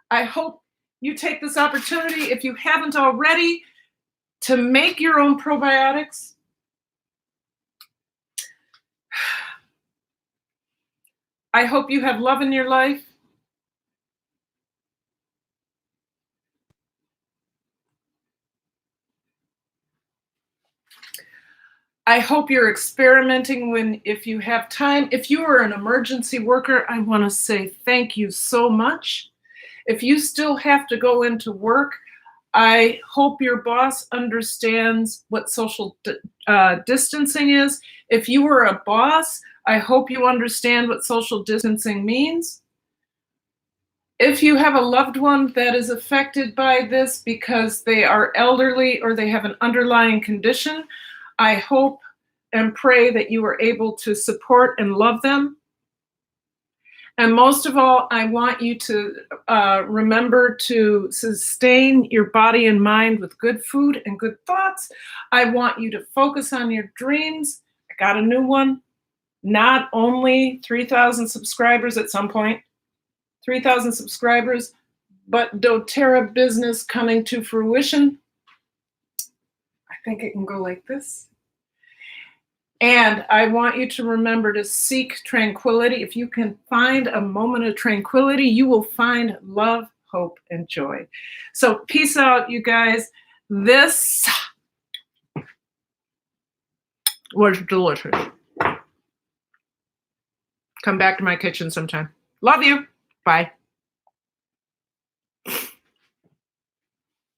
I hope you take this opportunity, if you haven't already, to make your own probiotics. I hope you have love in your life. I hope you're experimenting if you have time. If you are an emergency worker, I want to say thank you so much. If you still have to go into work, I hope your boss understands what social distancing is. If you were a boss, I hope you understand what social distancing means. If you have a loved one that is affected by this because they are elderly or they have an underlying condition, I hope and pray that you are able to support and love them. And most of all, I want you to remember to sustain your body and mind with good food and good thoughts. I want you to focus on your dreams. I got a new one. Not only 3,000 subscribers at some point, 3,000 subscribers, but dōTerra business coming to fruition. I think it can go like this. And I want you to remember to seek tranquility. If you can find a moment of tranquility, you will find love, hope, and joy. So peace out, you guys. This was delicious. Come back to my kitchen sometime. Love you. Bye.